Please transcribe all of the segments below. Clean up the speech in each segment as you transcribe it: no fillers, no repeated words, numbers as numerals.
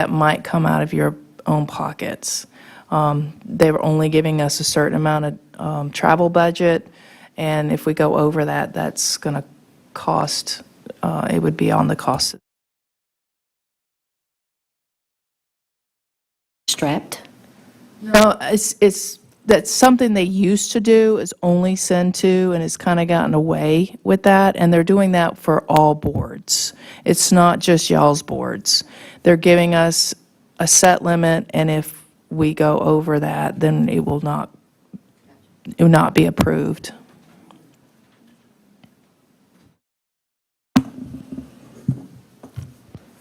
that might come out of your own pockets. They were only giving us a certain amount of travel budget, and if we go over that, that's going to cost, it would be on the cost. Strapped? No, that's something they used to do, is only send to, and it's kind of gotten away with that, and they're doing that for all boards. It's not just y'all's boards. They're giving us a set limit, and if we go over that, then it will not be approved.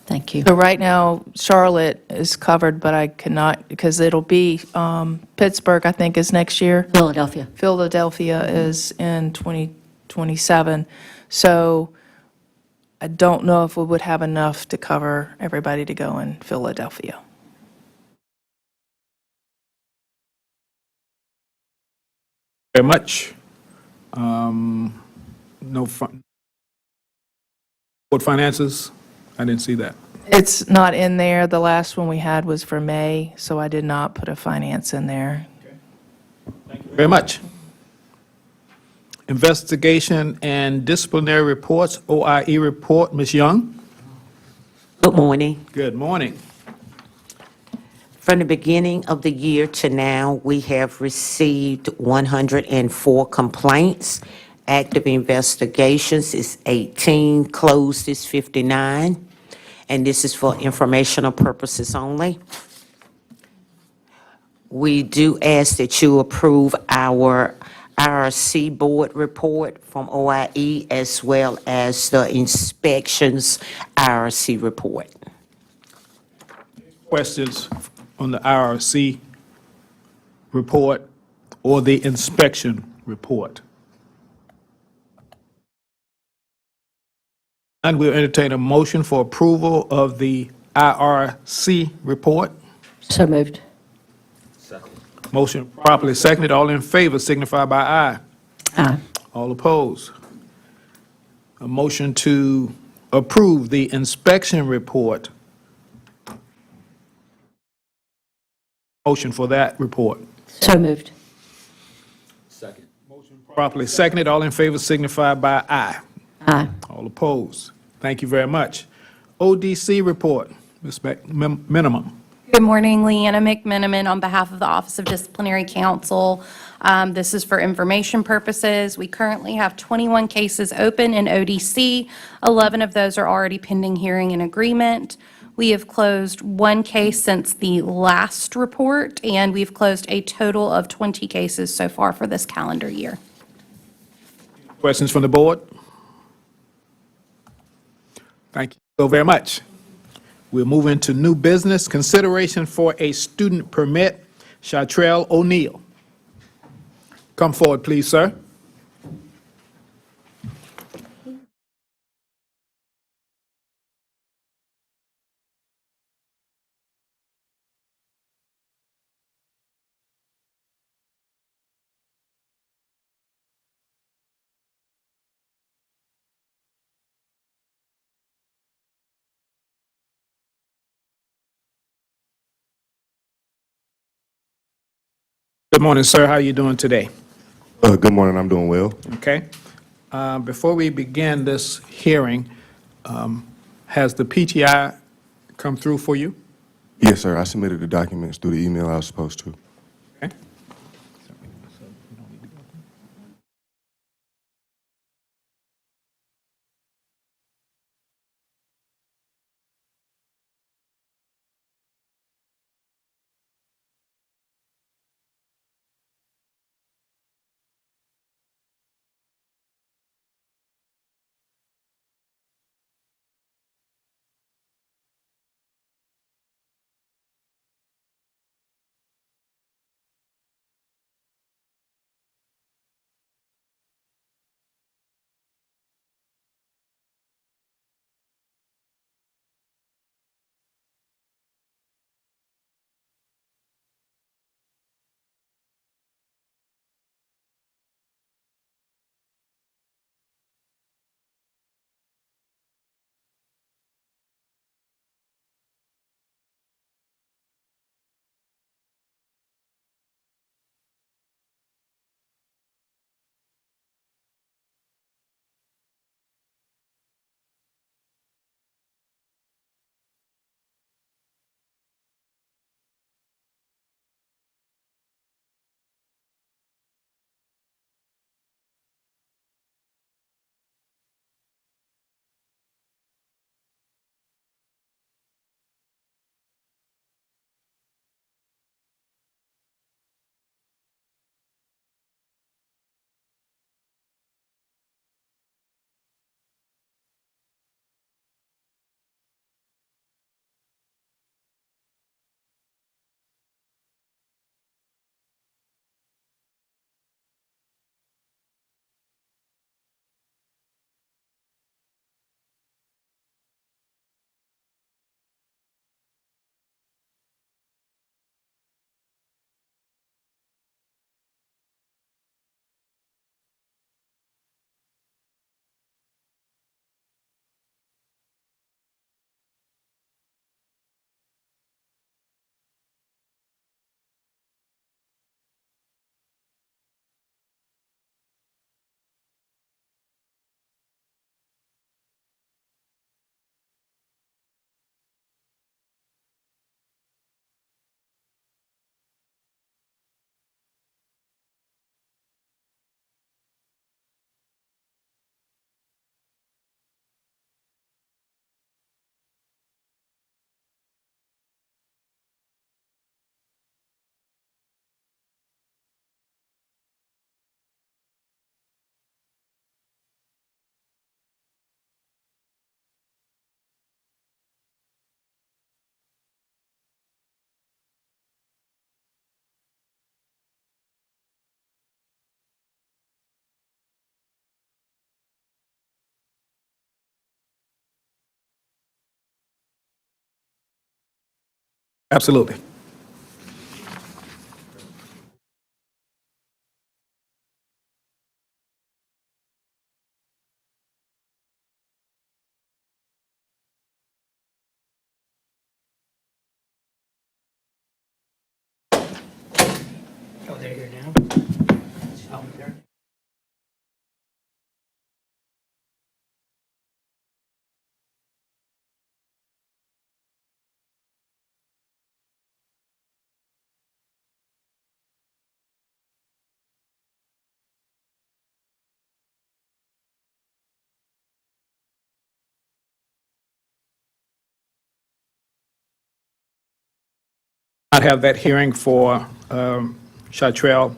Thank you. So right now, Charlotte is covered, but I cannot, because it'll be, Pittsburgh, I think, is next year. Philadelphia. Philadelphia is in 2027. So I don't know if we would have enough to cover everybody to go in Philadelphia. Very much. No board finances. I didn't see that. It's not in there. The last one we had was for May, so I did not put a finance in there. Thank you very much. Investigation and disciplinary reports, OIE report, Ms. Young. Good morning. Good morning. From the beginning of the year to now, we have received 104 complaints. Active investigations is 18, closed is 59, and this is for informational purposes only. We do ask that you approve our IRC board report from OIE as well as the inspections IRC report. Questions on the IRC report or the inspection report? And we'll entertain a motion for approval of the IRC report. So moved. Motion properly seconded. All in favor signify by aye. Aye. All opposed. A motion to approve the inspection report. Motion for that report. So moved. Properly seconded. All in favor signify by aye. Aye. All opposed. Thank you very much. ODC report, Ms. Minimum. Good morning, Leanna McMenamin on behalf of the Office of Disciplinary Counsel. This is for information purposes. We currently have 21 cases open in ODC. 11 of those are already pending hearing and agreement. We have closed one case since the last report, and we've closed a total of 20 cases so far for this calendar year. Questions from the board? Thank you so very much. We'll move into new business, consideration for a student permit. Shatrell O'Neill. Come forward, please, sir. Good morning, sir. How are you doing today? Good morning. I'm doing well. Okay. Before we begin this hearing, has the PTI come through for you? Yes, sir. I submitted the documents through the email I was supposed to. Okay. Absolutely. Oh, they're here now? Oh, there. Not have that hearing for Chartrell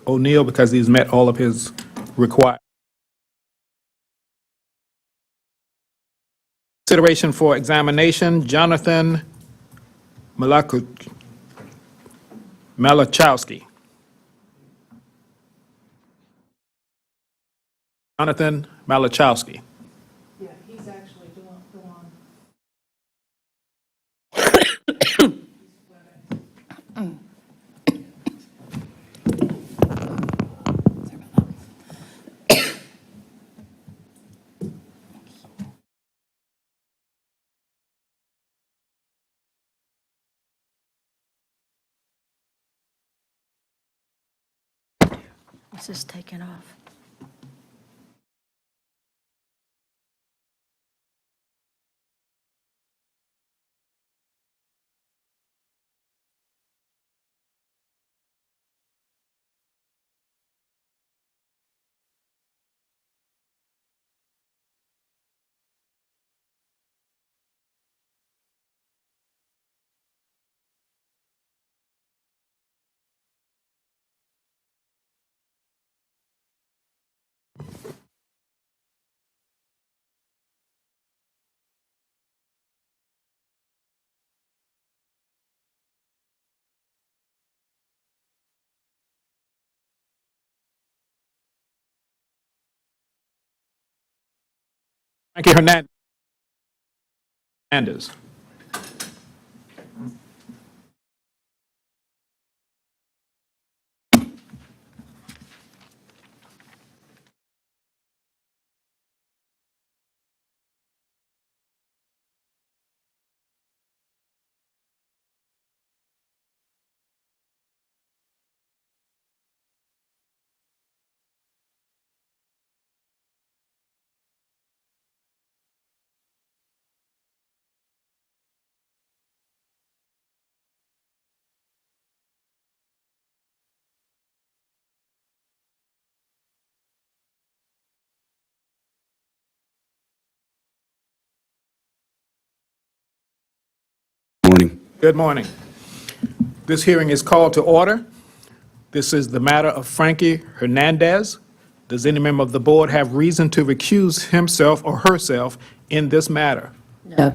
O'Neill because he's met all of his requirements. Consideration for examination, Jonathan Malachowski. Jonathan Malachowski. Yeah, he's actually the one. This is taken off. Frankie Hernandez. Morning. Good morning. This hearing is called to order. This is the matter of Frankie Hernandez. Does any member of the board have reason to recuse himself or herself in this matter? No.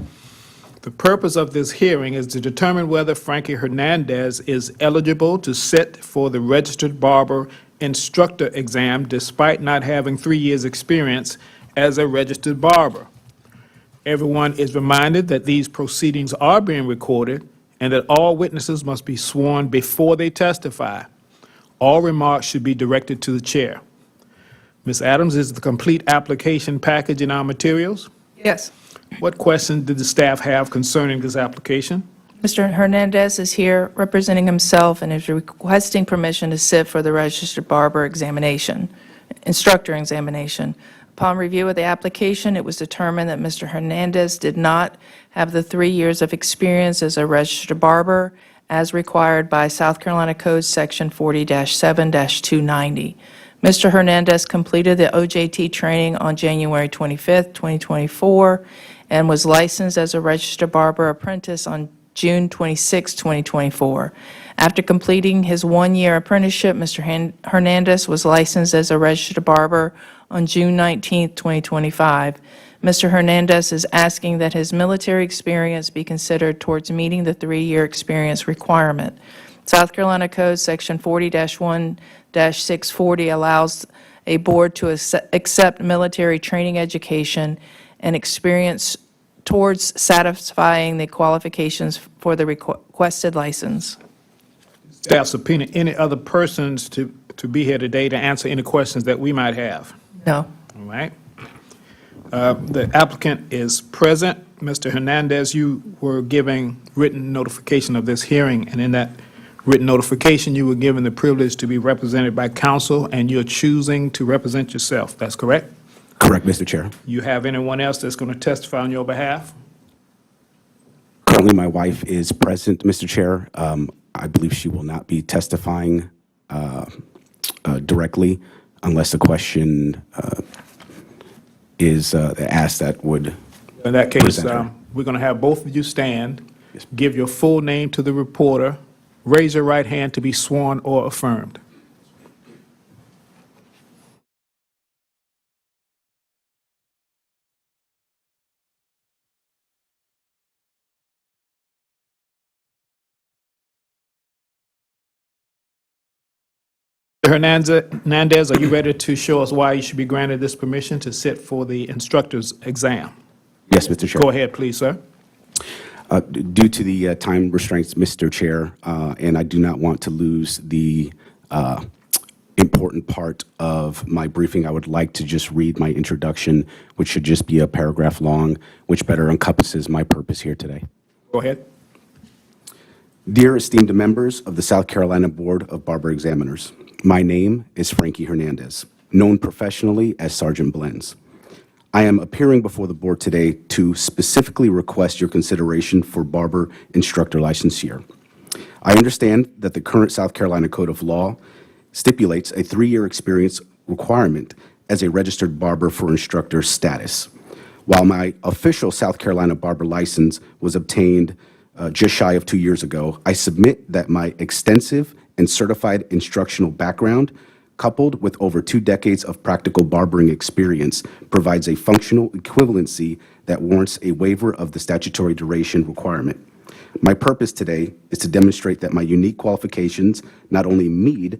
The purpose of this hearing is to determine whether Frankie Hernandez is eligible to sit for the registered barber instructor exam despite not having 3 years' experience as a registered barber. Everyone is reminded that these proceedings are being recorded and that all witnesses must be sworn before they testify. All remarks should be directed to the chair. Ms. Adams, is the complete application package in our materials? Yes. What questions did the staff have concerning this application? Mr. Hernandez is here representing himself and is requesting permission to sit for the registered barber examination, instructor examination. Upon review of the application, it was determined that Mr. Hernandez did not have the 3 years of experience as a registered barber as required by South Carolina Code Section 40-7-290. Mr. Hernandez completed the OJT training on January 25th, 2024, and was licensed as a registered barber apprentice on June 26, 2024. After completing his one-year apprenticeship, Mr. Hernandez was licensed as a registered barber on June 19, 2025. Mr. Hernandez is asking that his military experience be considered towards meeting the 3-year experience requirement. South Carolina Code Section 40-1-640 allows a board to accept military training education and experience towards satisfying the qualifications for the requested license. Staff subpoena any other persons to be here today to answer any questions that we might have. No. All right. The applicant is present. Mr. Hernandez, you were giving written notification of this hearing, and in that written notification, you were given the privilege to be represented by counsel, and you're choosing to represent yourself. That's correct? Correct, Mr. Chair. You have anyone else that's going to testify on your behalf? Currently, my wife is present, Mr. Chair. I believe she will not be testifying directly unless the question is asked that would. In that case, Present her. we're going to have both of you stand, give your full name to the reporter, raise your right hand to be sworn or affirmed. Mr. Hernandez, are you ready to show us why you should be granted this permission to sit for the instructor's exam? Yes, Mr. Chair. Go ahead, please, sir. Due to the time restraints, Mr. Chair, and I do not want to lose the important part of my briefing, I would like to just read my introduction, which should just be a paragraph long, which better encompasses my purpose here today. Go ahead. Dear esteemed members of the South Carolina Board of Barber Examiners, my name is Frankie Hernandez, known professionally as Sergeant Blends. I am appearing before the board today to specifically request your consideration for barber instructor licensure. I understand that the current South Carolina Code of Law stipulates a 3-year experience requirement as a registered barber for instructor status. While my official South Carolina barber license was obtained just shy of 2 years ago, I submit that my extensive and certified instructional background, coupled with over 2 decades of practical barbering experience, provides a functional equivalency that warrants a waiver of the statutory duration requirement. My purpose today is to demonstrate that my unique qualifications not only meet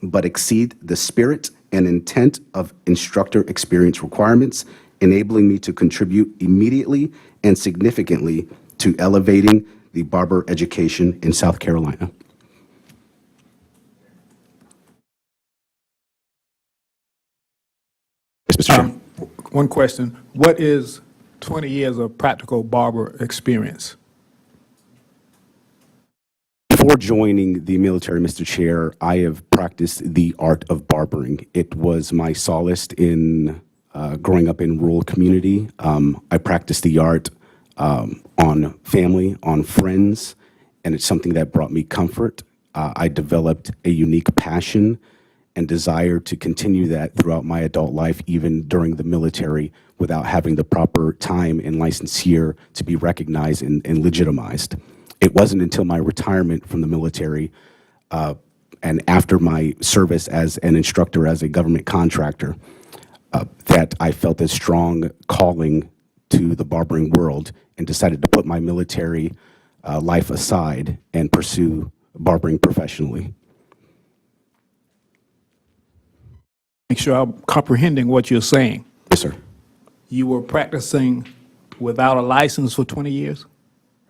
but exceed the spirit and intent of instructor experience requirements, enabling me to contribute immediately and significantly to elevating the barber education in South Carolina. Yes, Mr. Chair. One question. What is 20 years of practical barber experience? Before joining the military, Mr. Chair, I have practiced the art of barbering. It was my solace in growing up in rural community. I practiced the art on family, on friends, and it's something that brought me comfort. I developed a unique passion and desire to continue that throughout my adult life, even during the military, without having the proper time and license here to be recognized and legitimized. It wasn't until my retirement from the military and after my service as an instructor as a government contractor that I felt a strong calling to the barbering world and decided to put my military life aside and pursue barbering professionally. Make sure I'm comprehending what you're saying. Yes, sir. You were practicing without a license for 20 years?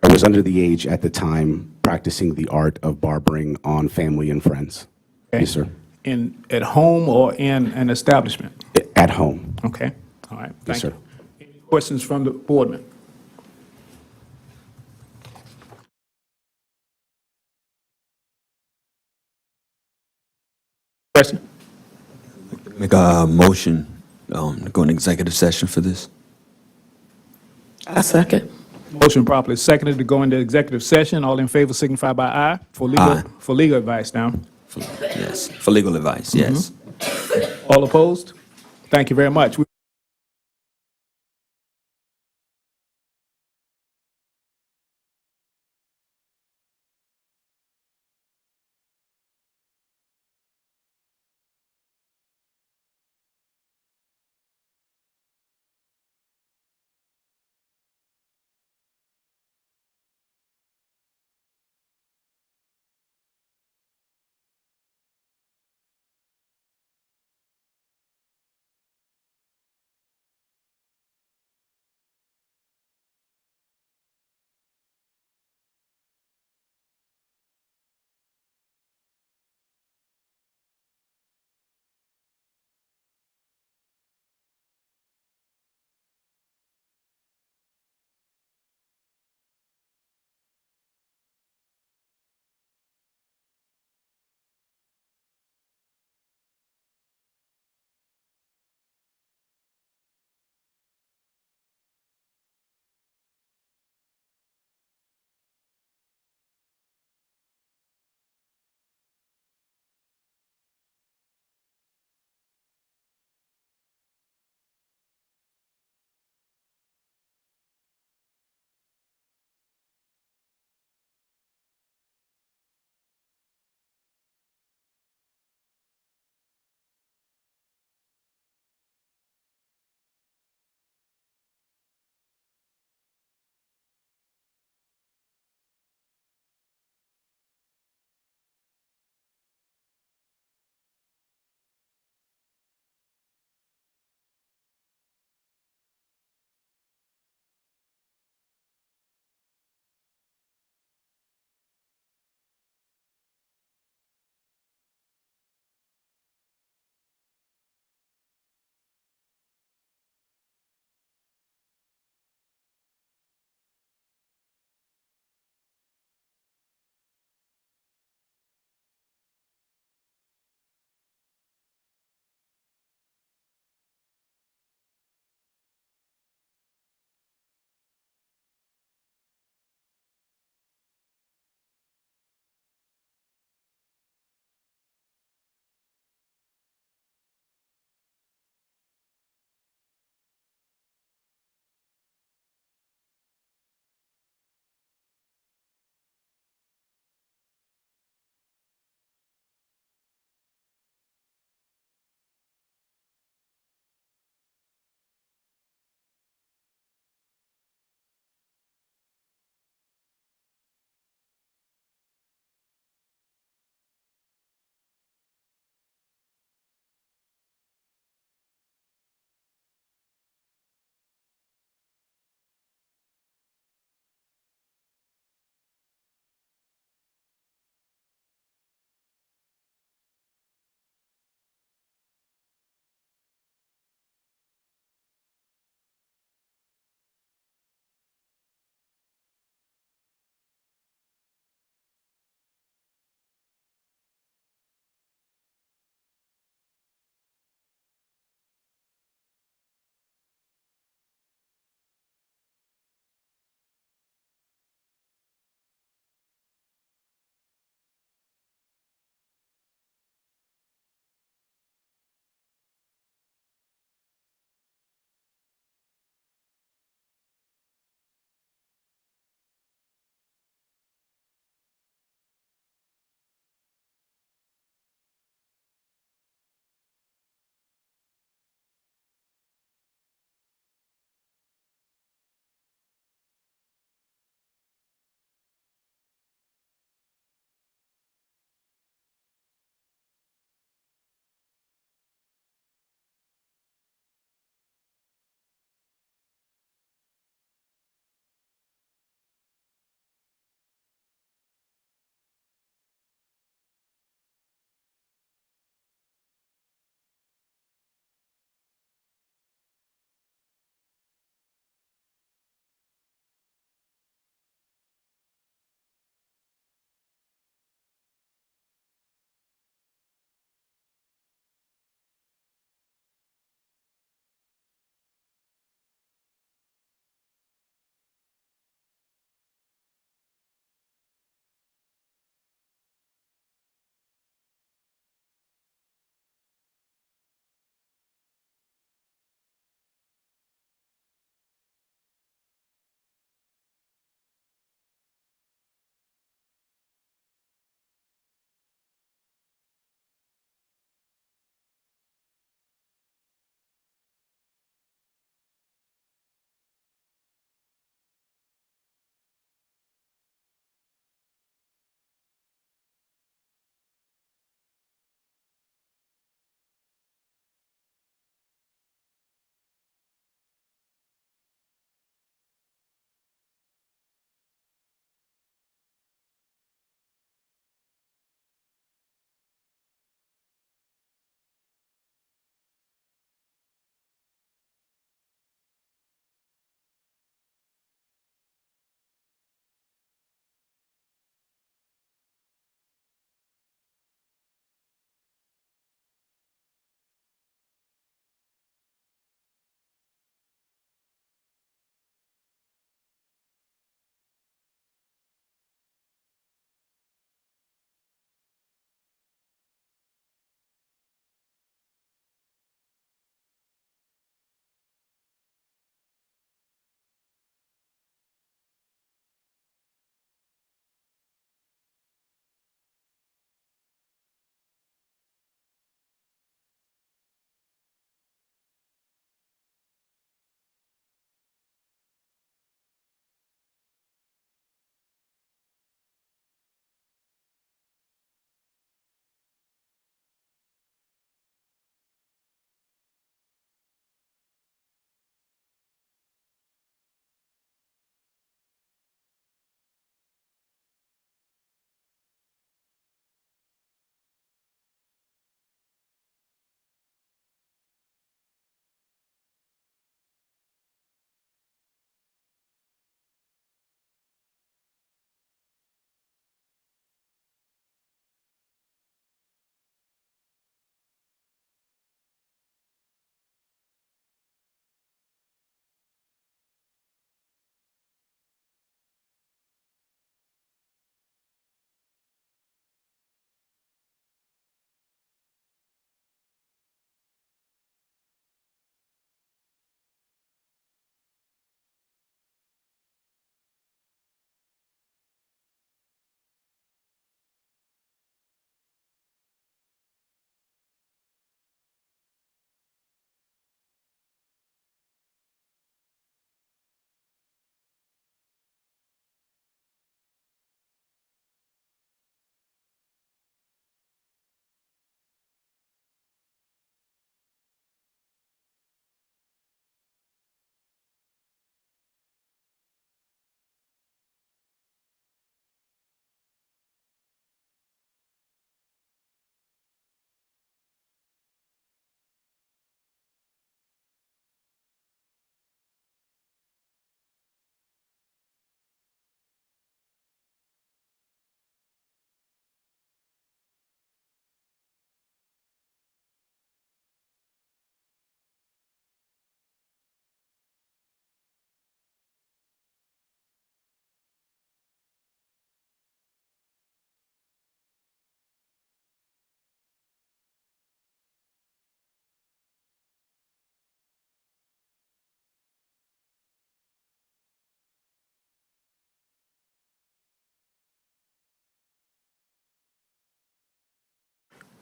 I was under the age at the time practicing the art of barbering on family and friends. Okay. Yes, sir. At home or in an establishment? At home. Okay, all right, Yes, thank you. sir. Any questions from the boardman? Question? Make a motion to go in executive session for this. I second. Motion properly seconded to go into executive session. All in favor signify by aye. Aye. For legal advice now. Yes, for legal advice, yes. All opposed? Thank you very much.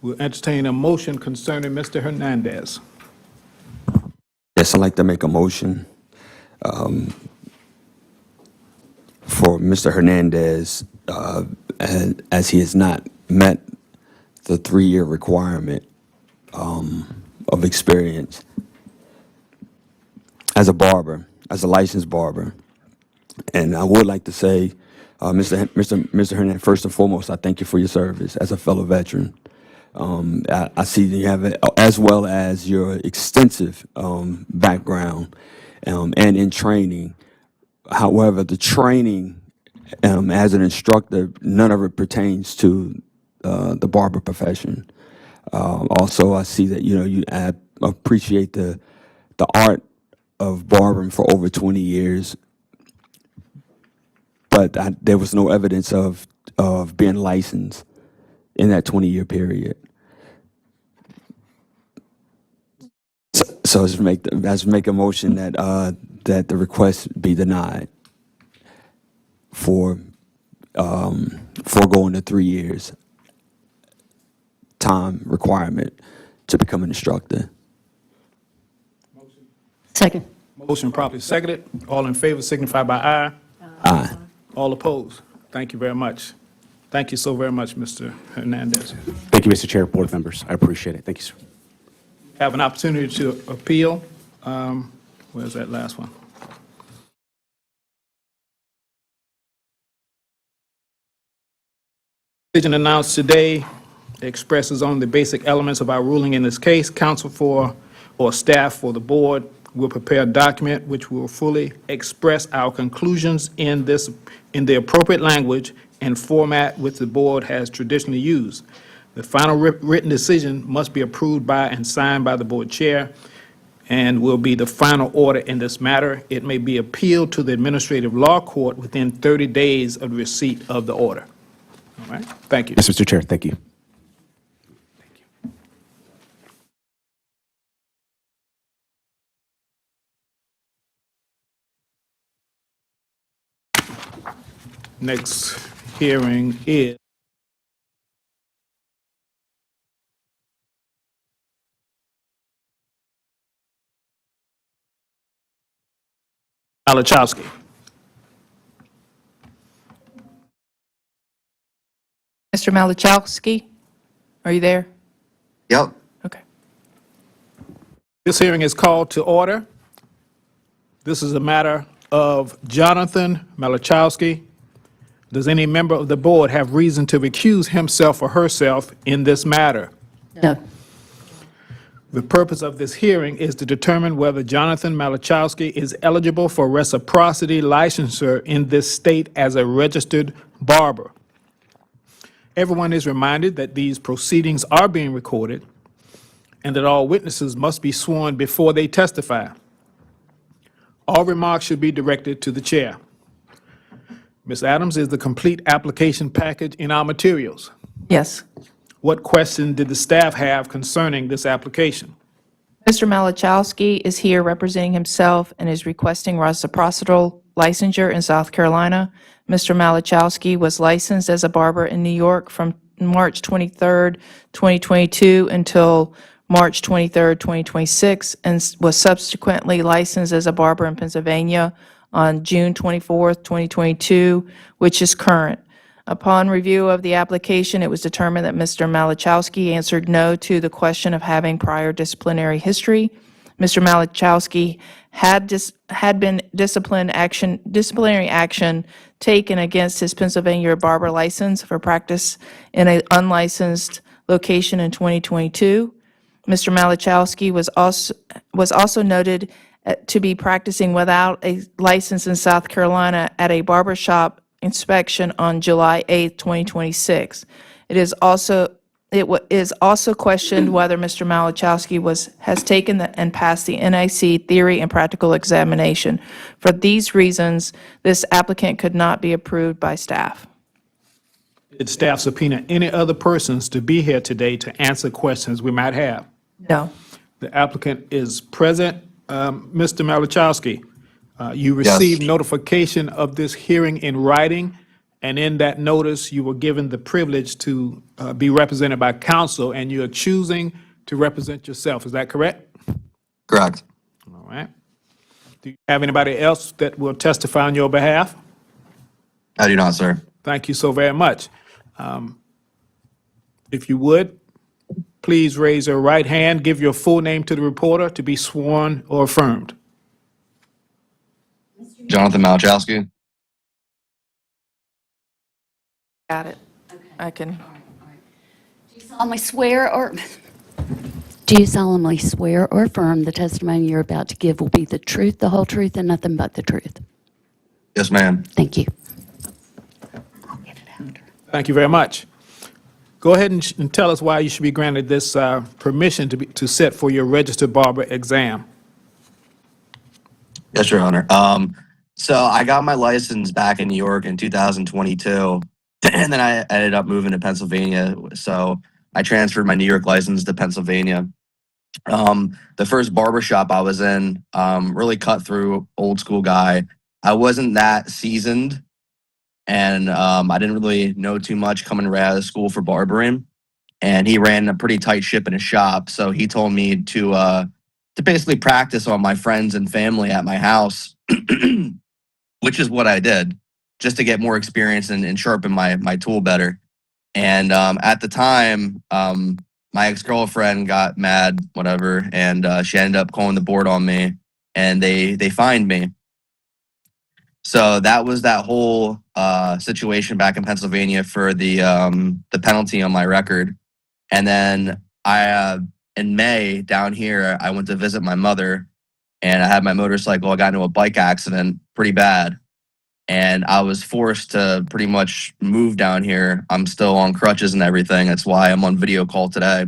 We'll entertain a motion concerning Mr. Hernandez. Yes, I'd like to make a motion for Mr. Hernandez, as he has not met the 3-year requirement of experience as a barber, as a licensed barber. And I would like to say, Mr. Hernandez, first and foremost, I thank you for your service as a fellow veteran. I see you have it, as well as your extensive background and in training. However, the training as an instructor, none of it pertains to the barber profession. Also, I see that you appreciate the art of barbering for over 20 years, but there was no evidence of being licensed in that 20-year period. So let's make a motion that that the request be denied for foregoing the 3 years time requirement to become an instructor. Second. Motion properly seconded. All in favor signify by aye. Aye. All opposed. Thank you very much. Thank you so very much, Mr. Hernandez. Thank you, Mr. Chair, board members. I appreciate it. Thank you, sir. Have an opportunity to appeal. Where's that last one? Decision announced today expresses only the basic elements of our ruling in this case. Counsel for or staff for the board will prepare a document which will fully express our conclusions in the appropriate language and format which the board has traditionally used. The final written decision must be approved by and signed by the board chair and will be the final order in this matter. It may be appealed to the administrative law court within 30 days of the receipt of the order. All right, thank you. Yes, Mr. Chair, thank you. Next hearing is Malachowski. Mr. Malachowski, are you there? Yep. Okay. This hearing is called to order. This is a matter of Jonathan Malachowski. Does any member of the board have reason to recuse himself or herself in this matter? No. The purpose of this hearing is to determine whether Jonathan Malachowski is eligible for reciprocity licensure in this state as a registered barber. Everyone is reminded that these proceedings are being recorded and that all witnesses must be sworn before they testify. All remarks should be directed to the chair. Ms. Adams, is the complete application package in our materials? Yes. What question did the staff have concerning this application? Mr. Malachowski is here representing himself and is requesting reciprocal licensure in South Carolina. Mr. Malachowski was licensed as a barber in New York from March 23rd, 2022 until March 23rd, 2026, and was subsequently licensed as a barber in Pennsylvania on June 24th, 2022, which is current. Upon review of the application, it was determined that Mr. Malachowski answered no to the question of having prior disciplinary history. Mr. Malachowski had been disciplinary action taken against his Pennsylvania barber license for practice in an unlicensed location in 2022. Mr. Malachowski was also noted to be practicing without a license in South Carolina at a barber shop inspection on July 8th, 2026. It is also questioned whether Mr. Malachowski has taken and passed the NIC theory and practical examination. For these reasons, this applicant could not be approved by staff. Did staff subpoena any other persons to be here today to answer questions we might have? No. The applicant is present. Mr. Malachowski, you received notification of this hearing in writing, and in that notice, you were given the privilege to be represented by counsel, and you're choosing to represent yourself. Is that correct? Correct. All right. Do you have anybody else that will testify on your behalf? I do not, sir. Thank you so very much. If you would, please raise your right hand, give your full name to the reporter to be sworn or affirmed. Jonathan Malachowski. Got it. I can. Solemnly swear or, do you solemnly swear or affirm the testimony you're about to give will be the truth, the whole truth, and nothing but the truth? Yes, ma'am. Thank you. I'll get it after. Thank you very much. Go ahead and tell us why you should be granted this permission to sit for your registered barber exam. Yes, Your Honor. So I got my license back in New York in 2022, and then I ended up moving to Pennsylvania. So I transferred my New York license to Pennsylvania. The first barber shop I was in, really cut through, old school guy. I wasn't that seasoned, and I didn't really know too much coming right out of school for barbering. And he ran a pretty tight ship in his shop, so he told me to basically practice on my friends and family at my house, which is what I did, just to get more experience and sharpen my tool better. And at the time, my ex-girlfriend got mad, whatever, and she ended up calling the board on me, and they fined me. So that was that whole situation back in Pennsylvania for the penalty on my record. And then in May down here, I went to visit my mother, and I had my motorcycle. I got into a bike accident pretty bad, and I was forced to pretty much move down here. I'm still on crutches and everything. That's why I'm on video call today.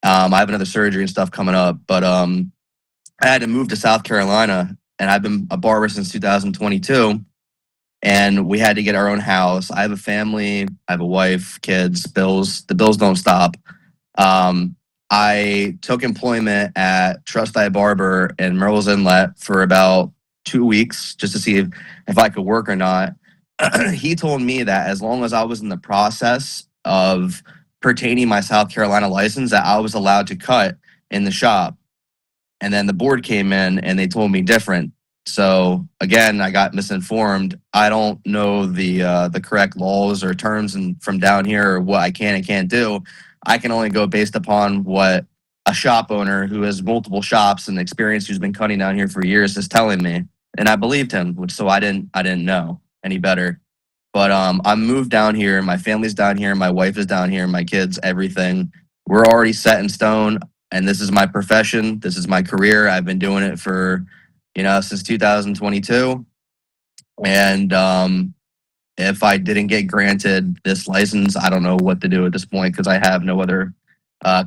I have another surgery and stuff coming up, but I had to move to South Carolina, and I've been a barber since 2022, and we had to get our own house. I have a family, I have a wife, kids, bills. The bills don't stop. I took employment at Trust I Barber in Merle's Inlet for about 2 weeks just to see if I could work or not. He told me that as long as I was in the process of pertaining my South Carolina license, that I was allowed to cut in the shop. And then the board came in and they told me different. So again, I got misinformed. I don't know the correct laws or terms and from down here or what I can and can't do. I can only go based upon what a shop owner who has multiple shops and experience, who's been cutting down here for years, is telling me. And I believed him, so I didn't know any better. But I moved down here, my family's down here, my wife is down here, my kids, everything. We're already set in stone, and this is my profession. This is my career. I've been doing it for, since 2022. And if I didn't get granted this license, I don't know what to do at this point because I have no other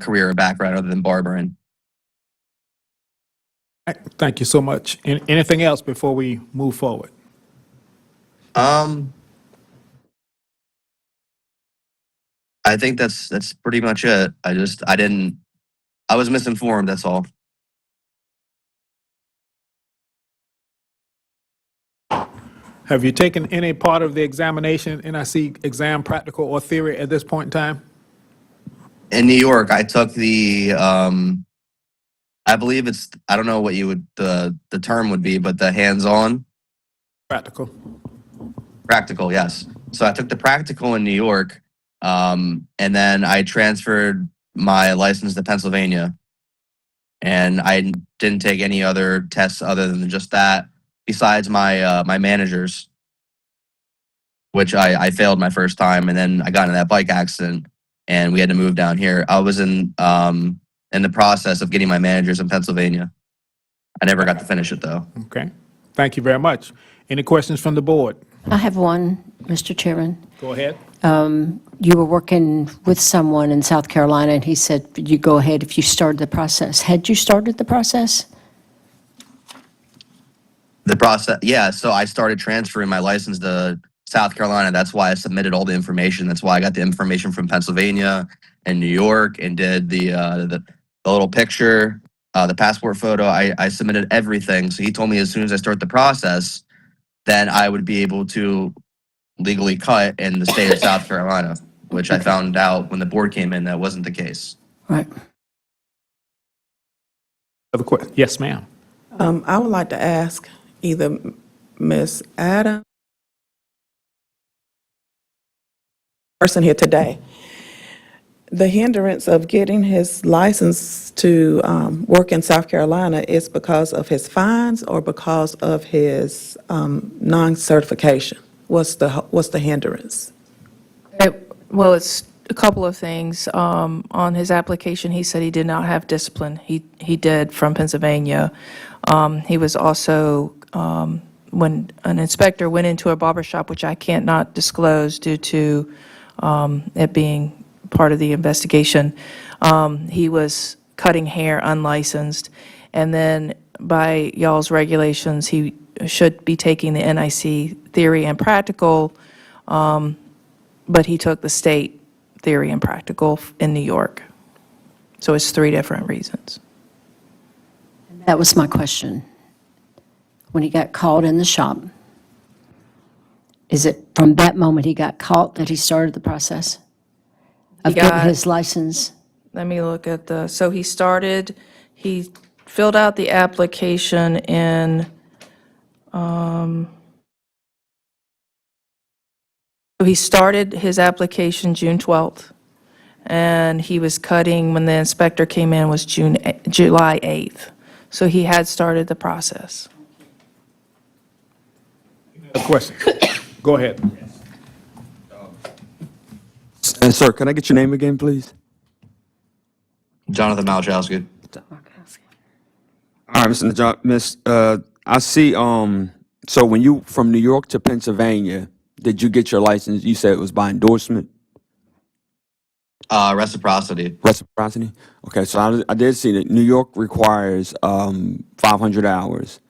career or background other than barbering. Thank you so much. Anything else before we move forward? I think that's pretty much it. I was misinformed, that's all. Have you taken any part of the examination, NIC exam, practical or theory at this point in time? In New York, I took the I believe I don't know what the term would be, but the hands-on Practical. practical, yes. So I took the practical in New York, and then I transferred my license to Pennsylvania. And I didn't take any other tests other than just that, besides my managers, which I failed my first time, and then I got in that bike accident, and we had to move down here. I was in the process of getting my managers in Pennsylvania. I never got to finish it though. Okay. Thank you very much. Any questions from the board? I have one, Mr. Chairman. Go ahead. You were working with someone in South Carolina, and he said you go ahead if you started the process. Had you started the process? The process, yeah. So I started transferring my license to South Carolina. That's why I submitted all the information. That's why I got the information from Pennsylvania and New York and did the little picture, the passport photo. I submitted everything. So he told me as soon as I start the process, then I would be able to legally cut in the state of South Carolina, which I found out when the board came in that wasn't the case. Right. Yes, ma'am. I would like to ask either Ms. Adams, person here today, the hindrance of getting his license to work in South Carolina is because of his fines or because of his non-certification? What's the hindrance? Well, it's a couple of things. On his application, he said he did not have discipline. He did from Pennsylvania. He was also, when an inspector went into a barber shop, which I can't not disclose due to it being part of the investigation, he was cutting hair unlicensed. And then by y'all's regulations, he should be taking the NIC theory and practical, but he took the state theory and practical in New York. So it's 3 different reasons. That was my question. When he got caught in the shop, is it from that moment he got caught that he started the process of getting got- his license? Let me look at so he filled out the application so he started his application June 12th, and he was cutting when the inspector came in was July 8th. So he had started the process. A question? Go ahead. And sir, can I get your name again, please? Jonathan Malachowski. All right, Mr. Najat, I see, so when you, from New York to Pennsylvania, did you get your license? You said it was by endorsement, Reciprocity. reciprocity? Okay, so I did see that New York requires, 500 hours.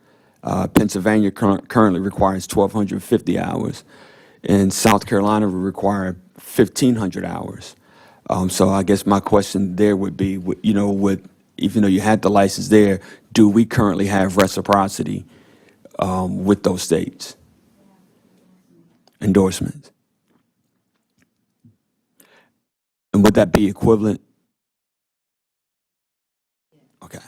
Pennsylvania currently requires 1,250 hours. And South Carolina will require 1,500 hours. So I guess my question there would be, even though you had the license there, do we currently have reciprocity with those states? Endorsements? And would that be equivalent? Okay.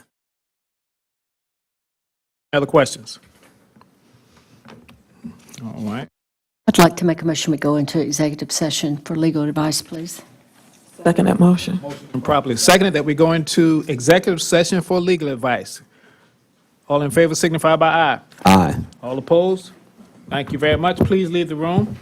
Other questions? All right. I'd like to make a motion we go into executive session for legal advice, please. Second that motion. And properly seconded that we go into executive session for legal advice. All in favor signify by aye. Aye. All opposed? Thank you very much. Please leave the room.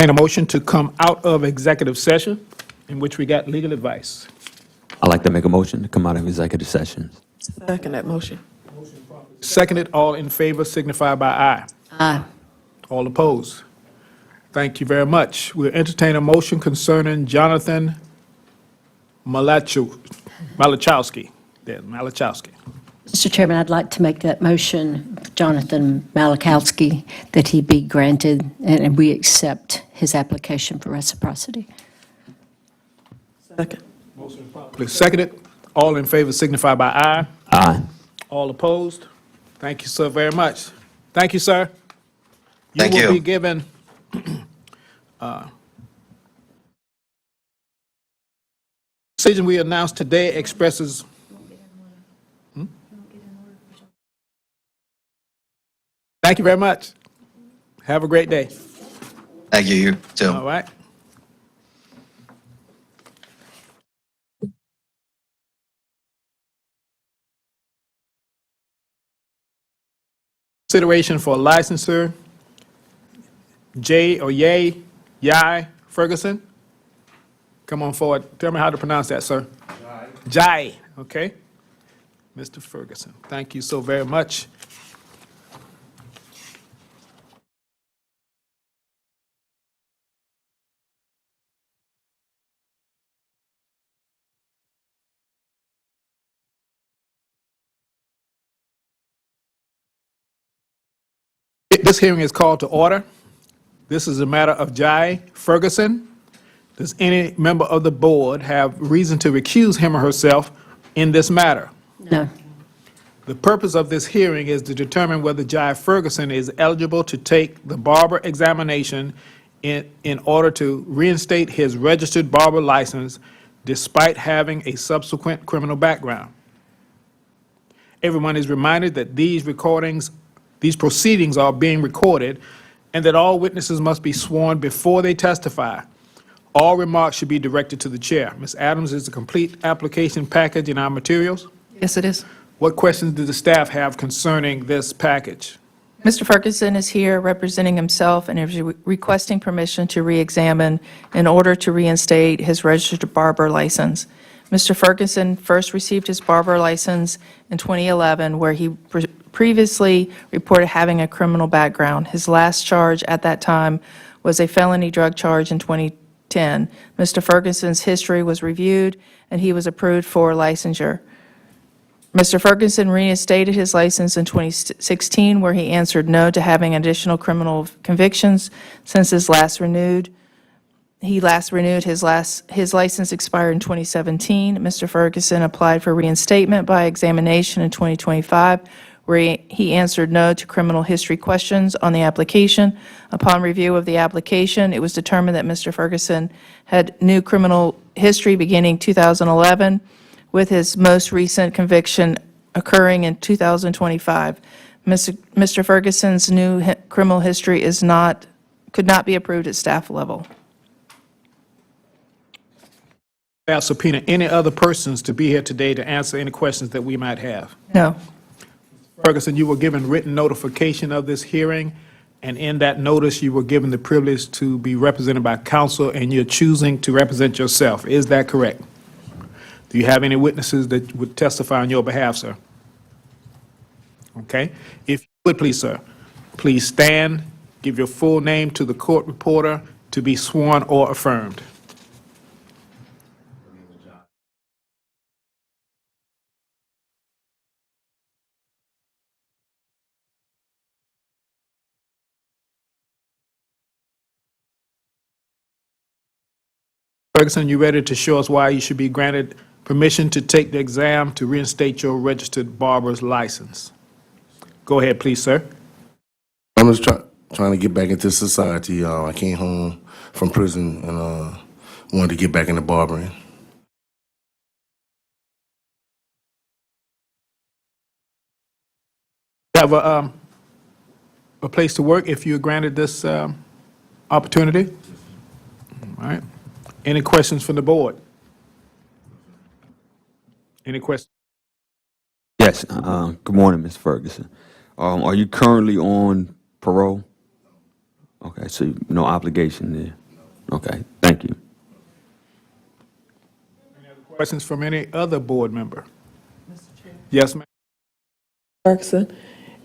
Entertain a motion to come out of executive session in which we got legal advice. I'd like to make a motion to come out of executive sessions. Second that motion. Seconded, all in favor signify by aye. Aye. All opposed? Thank you very much. We'll entertain a motion concerning Jonathan Malachowski. Malachowski. Mr. Chairman, I'd like to make that motion, Jonathan Malachowski, that he be granted, and we accept his application for reciprocity. Second. Please seconded. All in favor signify by aye. Aye. All opposed? Thank you so very much. Thank you, sir. Thank You will you. be given decision we announced today expresses. Thank you very much. Have a great day. Thank you. You too. All right. Consideration for licensor Yai Ferguson. Come on forward. Tell me how to pronounce that, sir. Jai. Okay. Mr. Ferguson, thank you so very much. This hearing is called to order. This is a matter of Jai Ferguson. Does any member of the board have reason to recuse him or herself in this matter? No. The purpose of this hearing is to determine whether Jai Ferguson is eligible to take the barber examination in order to reinstate his registered barber license despite having a subsequent criminal background. Everyone is reminded that these proceedings are being recorded and that all witnesses must be sworn before they testify. All remarks should be directed to the chair. Ms. Adams, is the complete application package in our materials? Yes, it is. What questions do the staff have concerning this package? Mr. Ferguson is here representing himself and is requesting permission to re-examine in order to reinstate his registered barber license. Mr. Ferguson first received his barber license in 2011, where he previously reported having a criminal background. His last charge at that time was a felony drug charge in 2010. Mr. Ferguson's history was reviewed, and he was approved for licensure. Mr. Ferguson reinstated his license in 2016, where he answered no to having additional criminal convictions since his last renewed. He last renewed his license expired in 2017. Mr. Ferguson applied for reinstatement by examination in 2025, where he answered no to criminal history questions on the application. Upon review of the application, it was determined that Mr. Ferguson had new criminal history beginning 2011, with his most recent conviction occurring in 2025. Mr. Ferguson's new criminal history could not be approved at staff level. I'll subpoena any other persons to be here today to answer any questions that we might have. No. Ferguson, you were given written notification of this hearing, and in that notice, you were given the privilege to be represented by counsel, and you're choosing to represent yourself. Is that correct? Do you have any witnesses that would testify on your behalf, sir? Okay. If you would, please, sir, please stand, give your full name to the court reporter to be sworn or affirmed. Ferguson, you ready to show us why you should be granted permission to take the exam to reinstate your registered barber's license? Go ahead, please, sir. I'm just trying to get back into society. I came home from prison and wanted to get back into barbering. Have a place to work if you're granted this opportunity? All right. Any questions from the board? Any questions? Yes, good morning, Ms. Ferguson. Are you currently on parole? Okay, so no obligation there. Okay, thank you. Questions from any other board member? Yes, ma'am. Ferguson,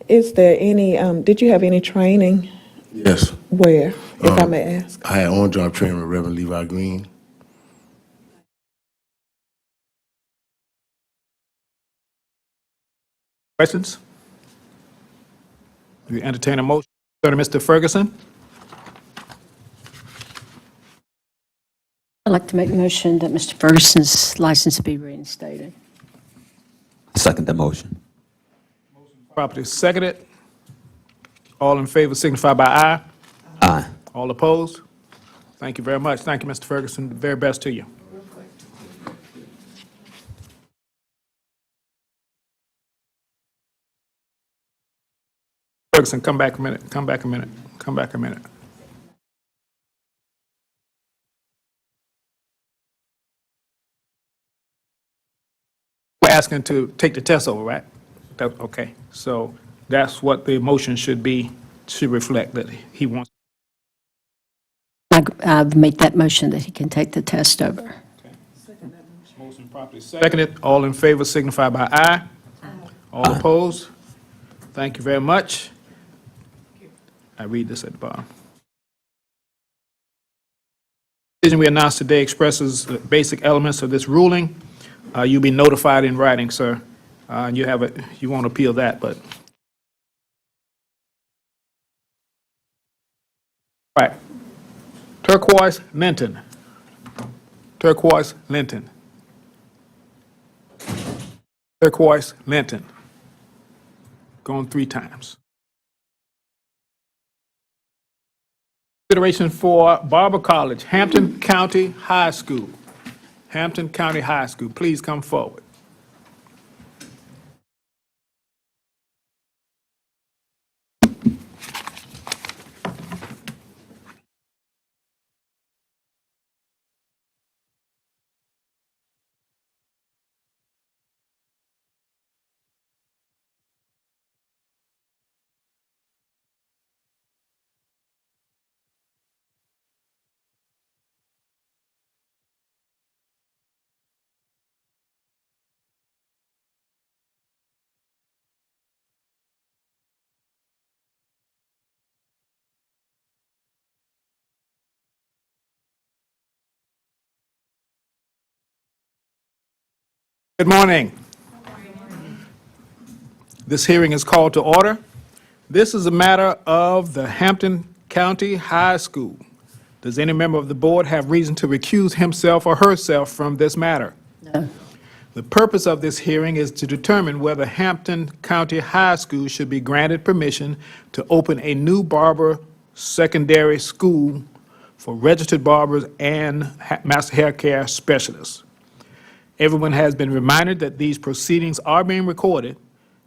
is there any, did you have any training? Yes. Where, if I may ask? I had on-job training with Reverend Levi Green. Questions? You entertain a motion. Mr. Ferguson? I'd like to make a motion that Mr. Ferguson's license be reinstated. I second that motion. Properly seconded. All in favor signify by aye. Aye. All opposed? Thank you very much. Thank you, Mr. Ferguson. The very best to you. Ferguson, come back a minute. Come back a minute. Come back a minute. We're asking to take the test over, right? Okay, so that's what the motion should be, should reflect, that he wants. I've made that motion that he can take the test over. Motion properly seconded. All in favor signify by aye. All opposed? Thank you very much. I read this at the bottom. The decision we announced today expresses the basic elements of this ruling. You'll be notified in writing, sir. And you won't appeal that, but. Right. Turquoise Linton. Turquoise Linton. Turquoise Linton. Going 3 times. Consideration for Barber College, Hampton County High School. Hampton County High School, please come forward. Good morning. This hearing is called to order. This is a matter of the Hampton County High School. Does any member of the board have reason to recuse himself or herself from this matter? No. The purpose of this hearing is to determine whether Hampton County High School should be granted permission to open a new barber secondary school for registered barbers and master hair care specialists. Everyone has been reminded that these proceedings are being recorded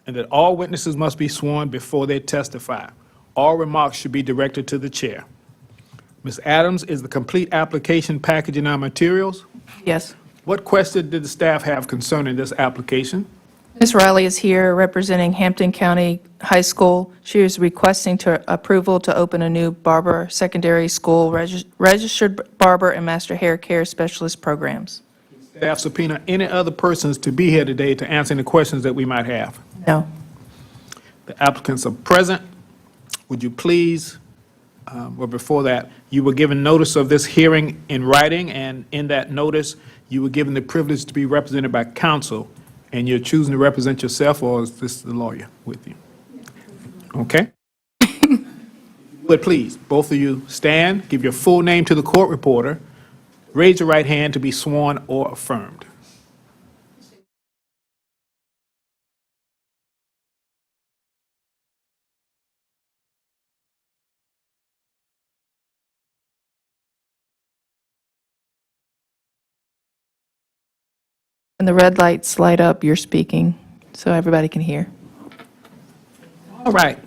and that all witnesses must be sworn before they testify. All remarks should be directed to the chair. Ms. Adams, is the complete application package in our materials? Yes. What question did the staff have concerning this application? Ms. Riley is here representing Hampton County High School. She is requesting approval to open a new barber secondary school, registered barber and master hair care specialist programs. Staff subpoena any other persons to be here today to answer any questions that we might have. No. The applicants are present. Would you please, well, before that, you were given notice of this hearing in writing, and in that notice, you were given the privilege to be represented by counsel, and you're choosing to represent yourself, or is this the lawyer with you? Okay? But please, both of you stand, give your full name to the court reporter, raise your right hand to be sworn or affirmed. When the red lights light up, you're speaking, so everybody can hear. All right.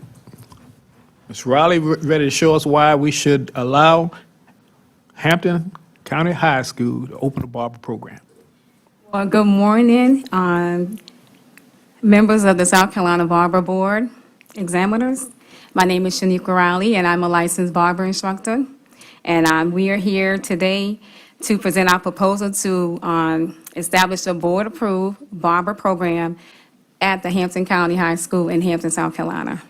Ms. Riley, ready to show us why we should allow Hampton County High School to open a barber program. Well, good morning, members of the South Carolina Barber Board, examiners. My name is Shaniqua Riley, and I'm a licensed barber instructor. And we are here today to present our proposal to establish a board-approved barber program at the Hampton County High School in Hampton, South Carolina.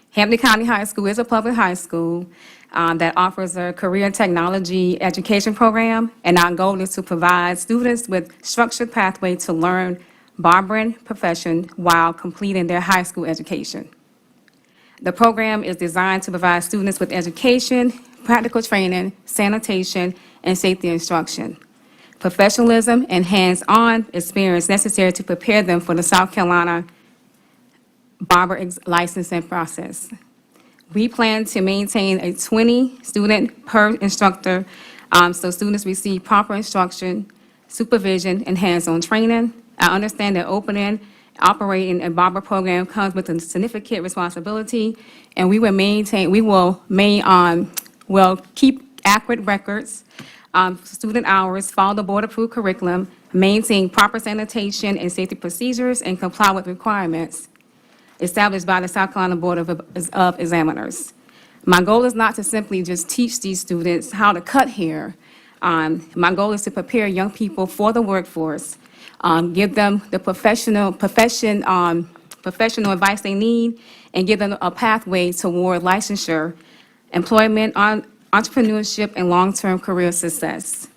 Hampton County High School is a public high school that offers a career technology education program, and our goal is to provide students with structured pathway to learn barbering profession while completing their high school education. The program is designed to provide students with education, practical training, sanitation, and safety instruction, professionalism, and hands-on experience necessary to prepare them for the South Carolina barber licensing process. We plan to maintain a 20 student per instructor, so students receive proper instruction, supervision, and hands-on training. I understand that operating a barber program comes with a significant responsibility, and will keep accurate records, student hours, follow the board-approved curriculum, maintain proper sanitation and safety procedures, and comply with requirements established by the South Carolina Board of Examiners. My goal is not to simply just teach these students how to cut hair. My goal is to prepare young people for the workforce, give them the professional advice they need, and give them a pathway toward licensure, employment, entrepreneurship, and long-term career success.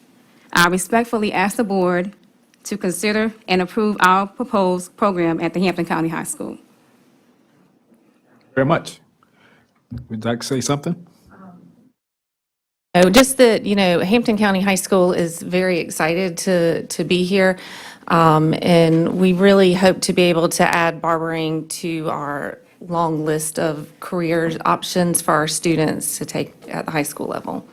I respectfully ask the board to consider and approve our proposed program at the Hampton County High School. Very much. Would you like to say something? Oh, just that, Hampton County High School is very excited to be here. And we really hope to be able to add barbering to our long list of career options for our students to take at the high school level.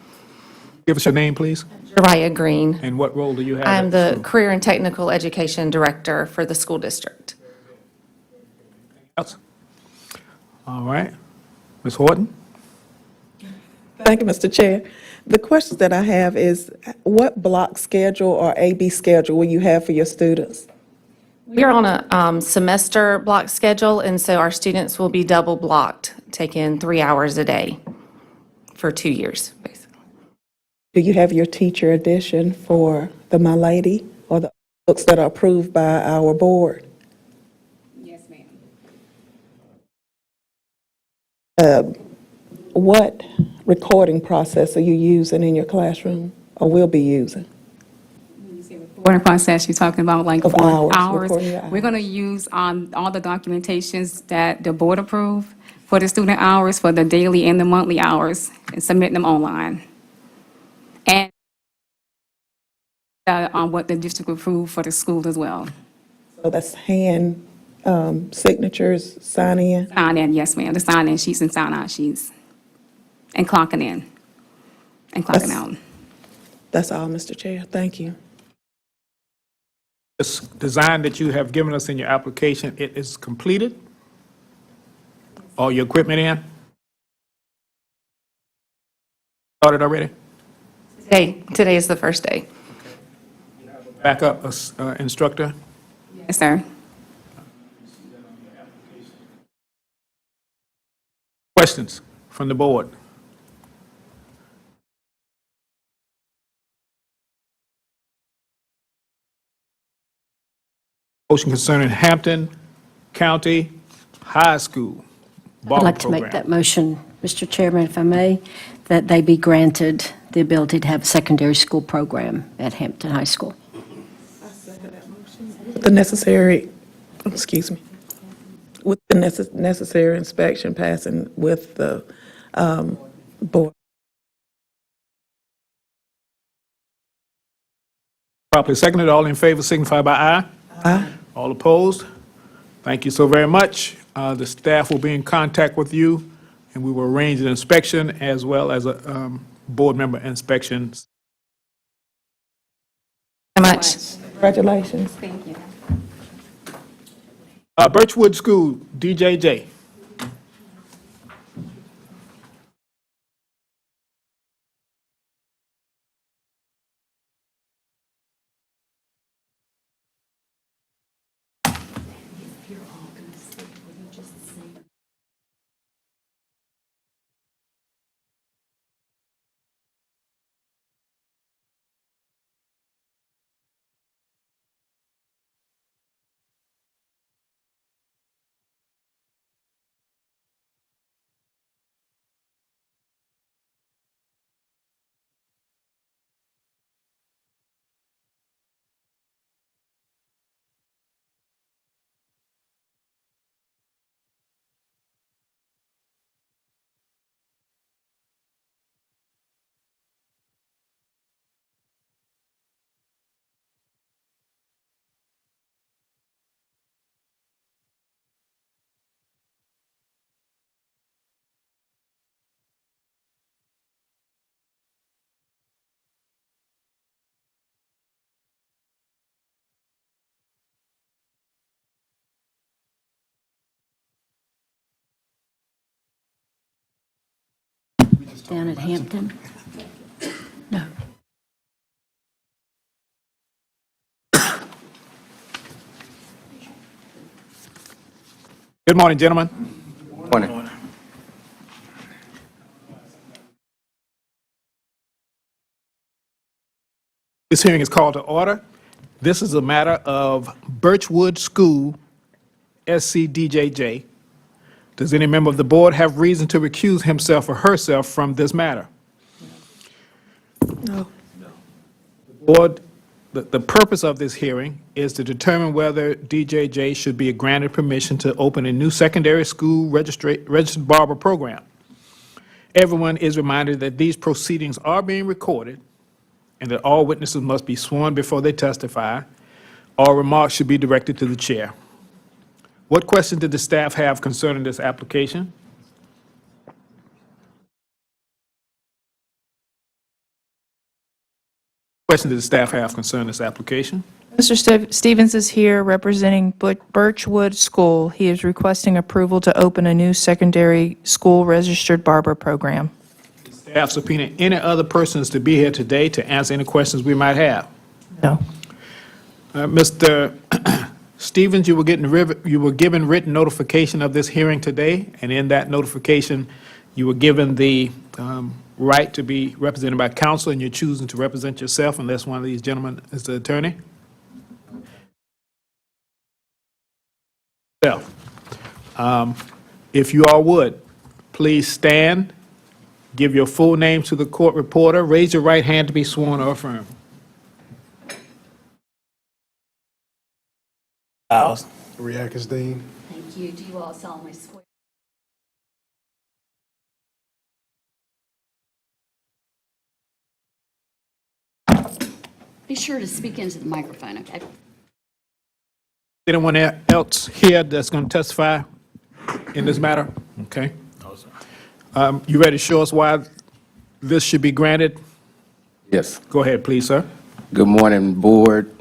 Give us your name, please, Jariah Green. and what role do you have? I'm at the school? Career and Technical Education Director for the school district. Else? All right. Ms. Horton? Thank you, Mr. Chair. The question that I have is, what block schedule or AB schedule will you have for your students? We are on a semester block schedule, and so our students will be double blocked, taking 3 hours a day for 2 years, basically. Do you have your teacher edition for the My Lady or the books that are approved by our board? Yes, ma'am. What recording process are you using in your classroom or will be using? Recording process, you're talking about like Of for hours, recording your We're going to use all the documentations that the board approved for the student hours, for the daily and the monthly hours, and submit them online. And on what the district approved for the school as well. So that's hand signatures, sign in? Sign in, yes, ma'am, the sign-in sheets and sign-out sheets. And clocking in and clocking out. That's all, Mr. Chair. Thank you. This design that you have given us in your application, it is completed? All your equipment in? Started already? Today is the first day. Backup instructor? Yes, sir. Questions from the board? Motion concerning Hampton County High School I'd barber like to make program. that motion, Mr. Chairman, if I may, that they be granted the ability to have a secondary school program at Hampton High School. The necessary, excuse me, with the necessary inspection passing with the board. Properly seconded, all in favor signify by aye. Aye. All opposed? Thank you so very much. The staff will be in contact with you, and we will arrange an inspection as well as a board member inspections. So much. Congratulations. Thank you. Birchwood School, DJJ. Down at Hampton? No. Good morning, gentlemen. Morning. This hearing is called to order. This is a matter of Birchwood School, SCDJJ. Does any member of the board have reason to recuse himself or herself from this matter? No. Board, the purpose of this hearing is to determine whether DJJ should be granted permission to open a new secondary school registered barber program. Everyone is reminded that these proceedings are being recorded and that all witnesses must be sworn before they testify. All remarks should be directed to the chair. What questions did the staff have concerning this application? Questions did the staff have concerning this application? Mr. Stevens is here representing Birchwood School. He is requesting approval to open a new secondary school registered barber program. Staff subpoena any other persons to be here today to answer any questions we might have. No. Mr. Stevens, you were given written notification of this hearing today, and in that notification, you were given the right to be represented by counsel, and you're choosing to represent yourself unless one of these gentlemen is the attorney. If you all would, please stand, give your full name to the court reporter, raise your right hand to be sworn or affirmed. Reackenstein. Thank you. Do you all solemnly swear? Be sure to speak into the microphone, okay? Anyone else here that's going to testify in this matter? Okay. You ready to show us why this should be granted? Yes. Go ahead, please, sir. Good morning, board.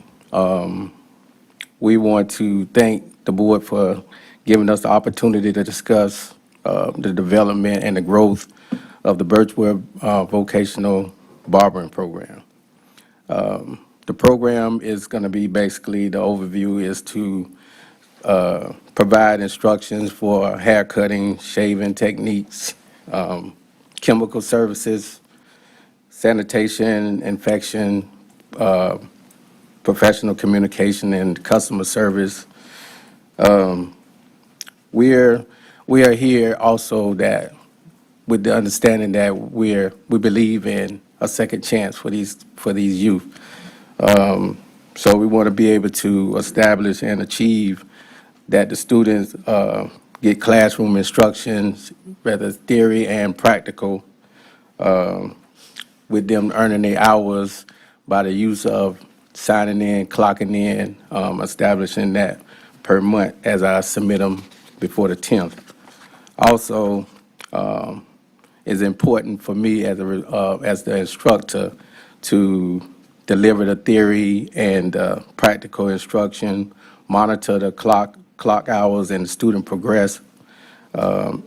We want to thank the board for giving us the opportunity to discuss the development and the growth of the Birchwood Vocational Barbering Program. The program is going to be basically, the overview is to provide instructions for hair cutting, shaving techniques, chemical services, sanitation, infection, professional communication, and customer service. We are here also that with the understanding that we believe in a second chance for these youth. So we want to be able to establish and achieve that the students get classroom instructions, whether theory and practical, with them earning their hours by the use of signing in, clocking in, establishing that per month as I submit them before the 10th. Also, it's important for me as the instructor to deliver the theory and practical instruction, monitor the clock hours and the student progress,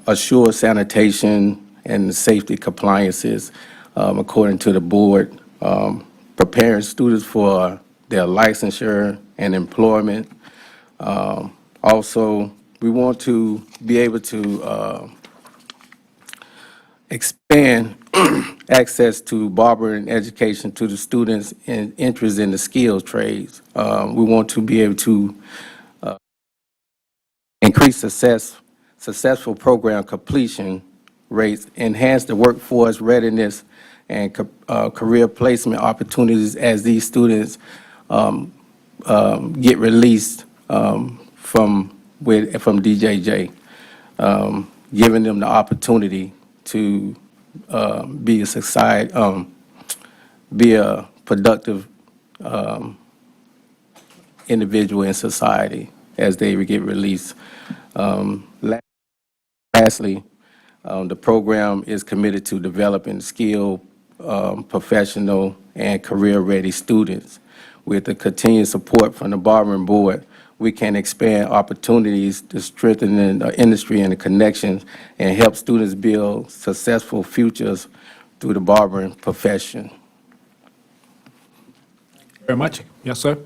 assure sanitation and safety compliances according to the board, preparing students for their licensure and employment. Also, we want to be able to expand access to barbering education to the students and interest in the skills trades. We want to be able to increase successful program completion rates, enhance the workforce readiness and career placement opportunities as these students get released from DJJ, giving them the opportunity to be a productive individual in society as they get released. Lastly, the program is committed to developing skilled, professional, and career-ready students. With the continued support from the Barbering Board, we can expand opportunities to strengthen the industry and the connections and help students build successful futures through the barbering profession. Very much. Yes, sir.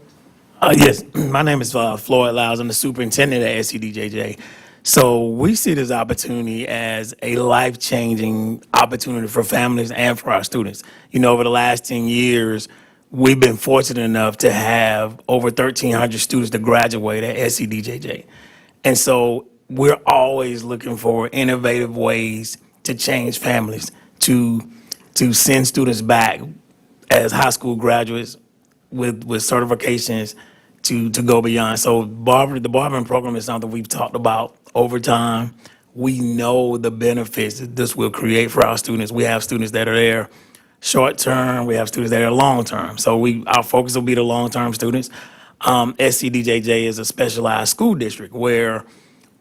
Yes, my name is Floyd Lyles. I'm the superintendent at SCDJJ. So we see this opportunity as a life-changing opportunity for families and for our students. You know, over the last 10 years, we've been fortunate enough to have over 1,300 students to graduate at SCDJJ. And so we're always looking for innovative ways to change families, to send students back as high school graduates with certifications to go beyond. So the barbering program is something we've talked about over time. We know the benefits that this will create for our students. We have students that are there short term, we have students that are long term. So our focus will be the long term students. SCDJJ is a specialized school district where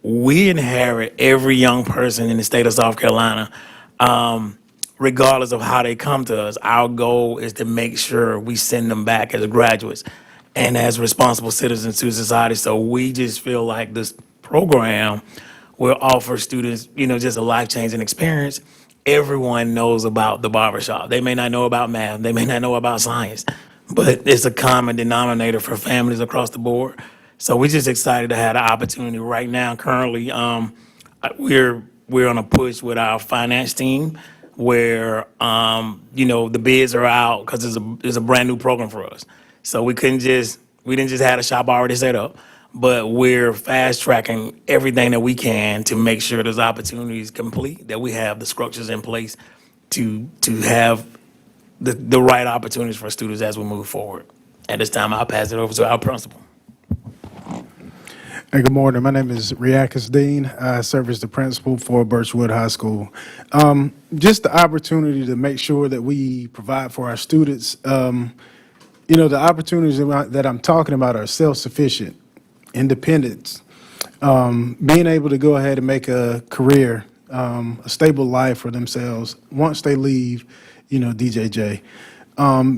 we inherit every young person in the state of South Carolina, regardless of how they come to us. Our goal is to make sure we send them back as graduates and as responsible citizens to society. So we just feel like this program will offer students, just a life-changing experience. Everyone knows about the barbershop. They may not know about math, they may not know about science, but it's a common denominator for families across the board. So we're just excited to have the opportunity right now. Currently, we're on a push with our finance team where the bids are out because it's a brand new program for us. So we didn't just have a shop already set up, but we're fast tracking everything that we can to make sure those opportunities complete, that we have the structures in place to have the right opportunities for students as we move forward. At this time, I'll pass it over to our principal. Hey, good morning. My name is Riakas Dean. I serve as the principal for Birchwood High School. Just the opportunity to make sure that we provide for our students. The opportunities that I'm talking about are self-sufficient, independence, being able to go ahead and make a career, a stable life for themselves once they leave, DJJ.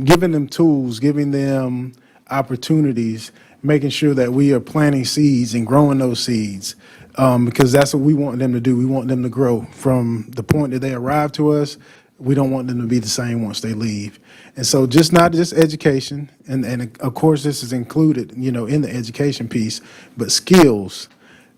Giving them tools, giving them opportunities, making sure that we are planting seeds and growing those seeds, because that's what we want them to do. We want them to grow from the point that they arrive to us. We don't want them to be the same once they leave. And so not just education, and of course this is included, in the education piece, but skills,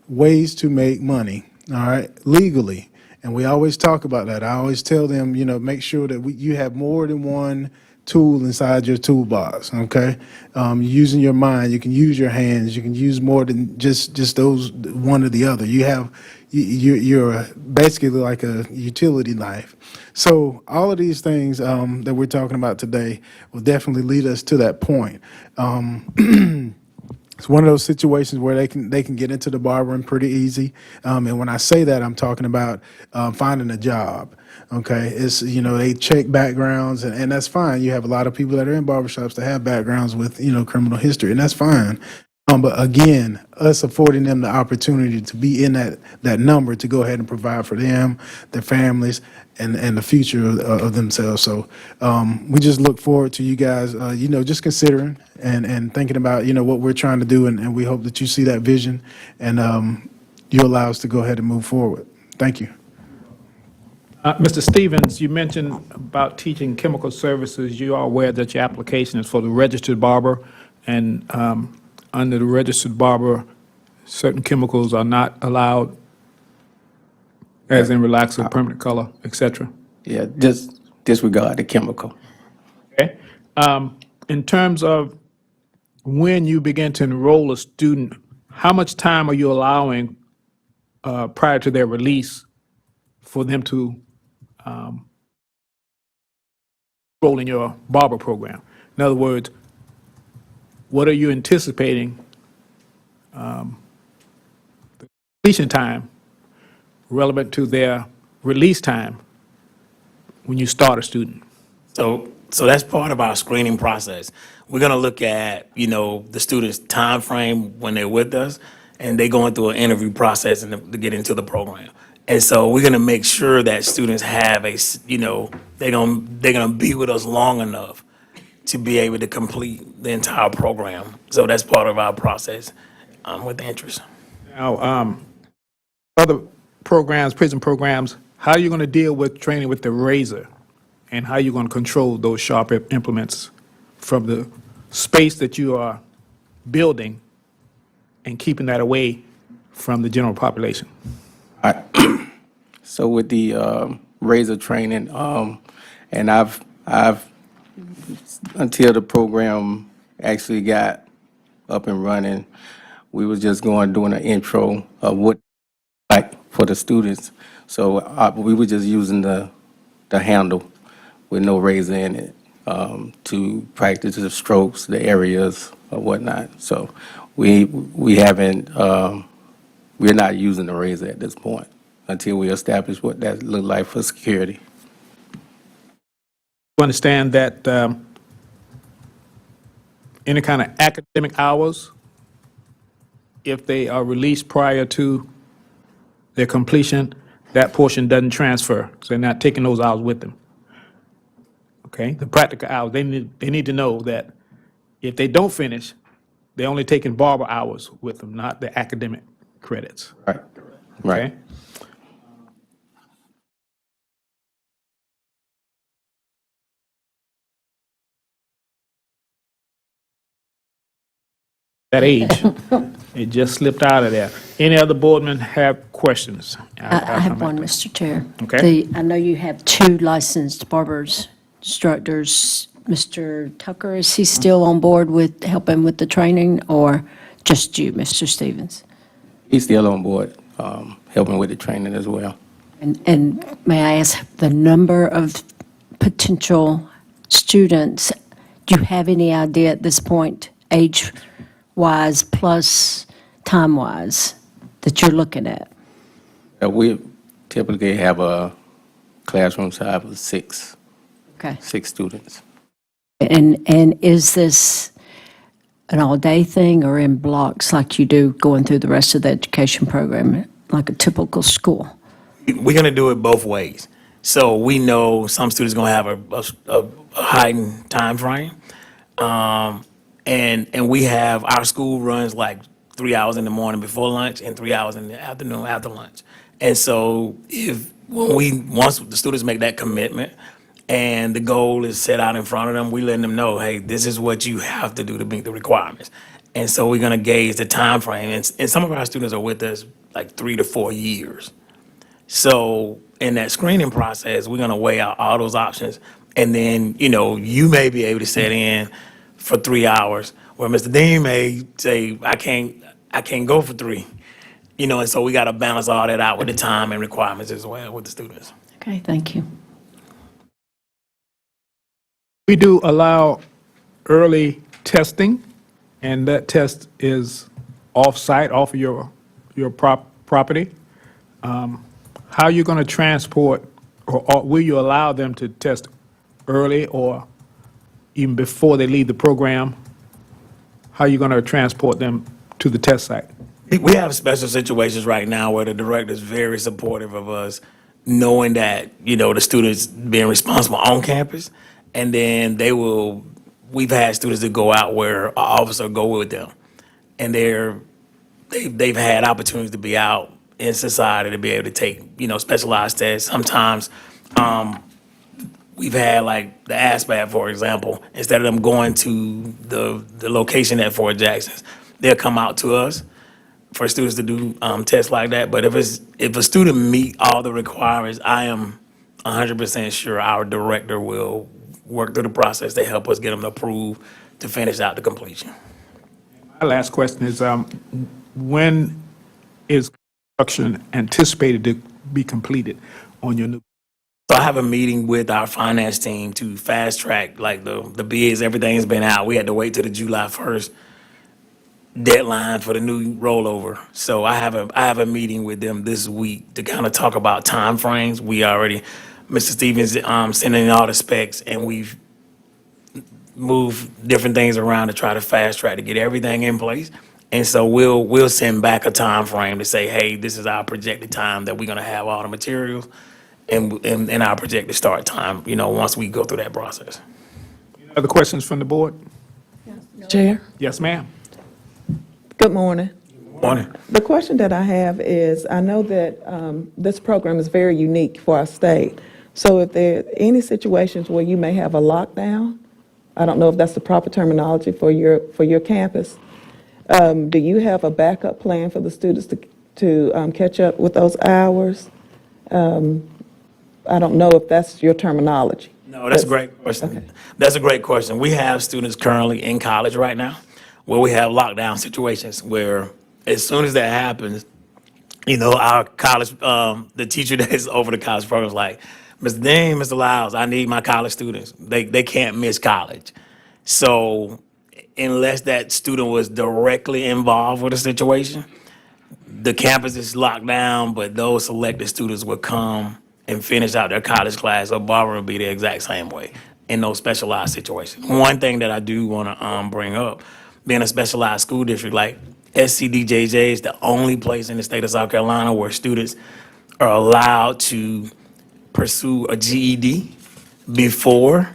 ways to make money, all right, legally. And we always talk about that. I always tell them, make sure that you have more than one tool inside your toolbox, okay? Using your mind, you can use your hands, you can use more than just those, one or the other. You're basically like a utility knife. So all of these things that we're talking about today will definitely lead us to that point. It's one of those situations where they can get into the barbering pretty easy. And when I say that, I'm talking about finding a job. Okay, it's they check backgrounds and that's fine. You have a lot of people that are in barbershops that have backgrounds with criminal history, and that's fine. But again, us affording them the opportunity to be in that number to go ahead and provide for them, their families, and the future of themselves. So we just look forward to you guys, just considering and thinking about, what we're trying to do, and we hope that you see that vision and you allow us to go ahead and move forward. Thank you. Mr. Stevens, you mentioned about teaching chemical services. You are aware that your application is for the registered barber, and under the registered barber, certain chemicals are not allowed, as in relaxer, permanent color, et cetera. Yeah, just disregard the chemical. Okay. In terms of when you begin to enroll a student, how much time are you allowing prior to their release for them to enroll in your barber program? In other words, what are you anticipating the completion time relevant to their release time when you start a student? So that's part of our screening process. We're gonna look at, the student's time frame when they're with us, and they going through an interview process and to get into the program. And so we're gonna make sure that students have they're gonna be with us long enough to be able to complete the entire program. So that's part of our process. with interest. Now, other programs, prison programs, how are you going to deal with training with the razor? And how are you going to control those sharp implements from the space that you are building and keeping that away from the general population? So with the razor training, and I've until the program actually got up and running, we was just doing an intro of what like for the students. So we were just using the handle with no razor in it to practice the strokes, the areas, or whatnot. So we haven't we're not using the razor at this point until we establish what that look like for security. You understand that any kind of academic hours, if they are released prior to their completion, that portion doesn't transfer. So they're not taking those hours with them. Okay? The practical hours, they need to know that if they don't finish, they're only taking Barber hours with them, not the academic credits. Right. Right. Okay? That age, it just slipped out of there. Any other boardman have questions? I have one, Mr. Chair. Okay. I know you have 2 licensed barbers, instructors. Mr. Tucker, is he still on board with helping with the training, or just you, Mr. Stevens? He's still on board, helping with the training as well. And may I ask the number of potential students? Do you have any idea at this point, age-wise plus time-wise, that you're looking at? We typically have a classroom size of Okay. 6 students. And is this an all-day thing or in blocks like you do going through the rest of the education program, like a typical school? We're going to do it both ways. So we know some students going to have a heightened time frame. And we have, our school runs like 3 hours in the morning before lunch and 3 hours in the afternoon after lunch. And so once the students make that commitment and the goal is set out in front of them, we letting them know, hey, this is what you have to do to meet the requirements. And so we're going to gauge the time frame. And some of our students are with us like 3 to 4 years. So in that screening process, we're going to weigh out all those options. And then, you may be able to set in for 3 hours, where Mr. Dean may say, I can't go for 3. And so we got to balance all that out with the time and requirements as well with the students. Okay, thank you. We do allow early testing, and that test is off-site, off of your property. How are you going to transport, or will you allow them to test early or even before they leave the program? How are you going to transport them to the test site? We have special situations right now where the director is very supportive of us, knowing that, the students being responsible on campus. And then we've had students that go out where an officer go with them. And they've had opportunities to be out in society to be able to take, specialized tests. Sometimes we've had like the ASVAB, for example, instead of them going to the location at Fort Jackson, they'll come out to us for students to do tests like that. But if a student meet all the requirements, I am 100% sure our director will work through the process to help us get them approved to finish out the completion. My last question is, when is construction anticipated to be completed on your new? So I have a meeting with our finance team to fast track, like the bids, everything's been out. We had to wait till the July 1st deadline for the new rollover. So I have a meeting with them this week to kind of talk about timeframes. Mr. Stevens sending in all the specs, and we've moved different things around to try to fast track to get everything in place. And so we'll send back a time frame to say, hey, this is our projected time that we're gonna have all the materials and our projected start time, once we go through that process. Other questions from the board? Chair, Yes, ma'am. good morning. Morning. The question that I have is, I know that this program is very unique for our state. So if there are any situations where you may have a lockdown, I don't know if that's the proper terminology for your campus, do you have a backup plan for the students to catch up with those hours? I don't know if that's your terminology. No, that's a great question. Okay. That's a great question. We have students currently in college right now where we have lockdown situations where as soon as that happens, our college, the teacher that is over the college program is like, Mr. Dean, Mr. Lyles, I need my college students. They can't miss college. So unless that student was directly involved with the situation, the campus is locked down, but those selected students would come and finish out their college class, or Barber would be the exact same way in those specialized situations. One thing that I do want to bring up, being a specialized school district like SCDJJ is the only place in the state of South Carolina where students are allowed to pursue a GED before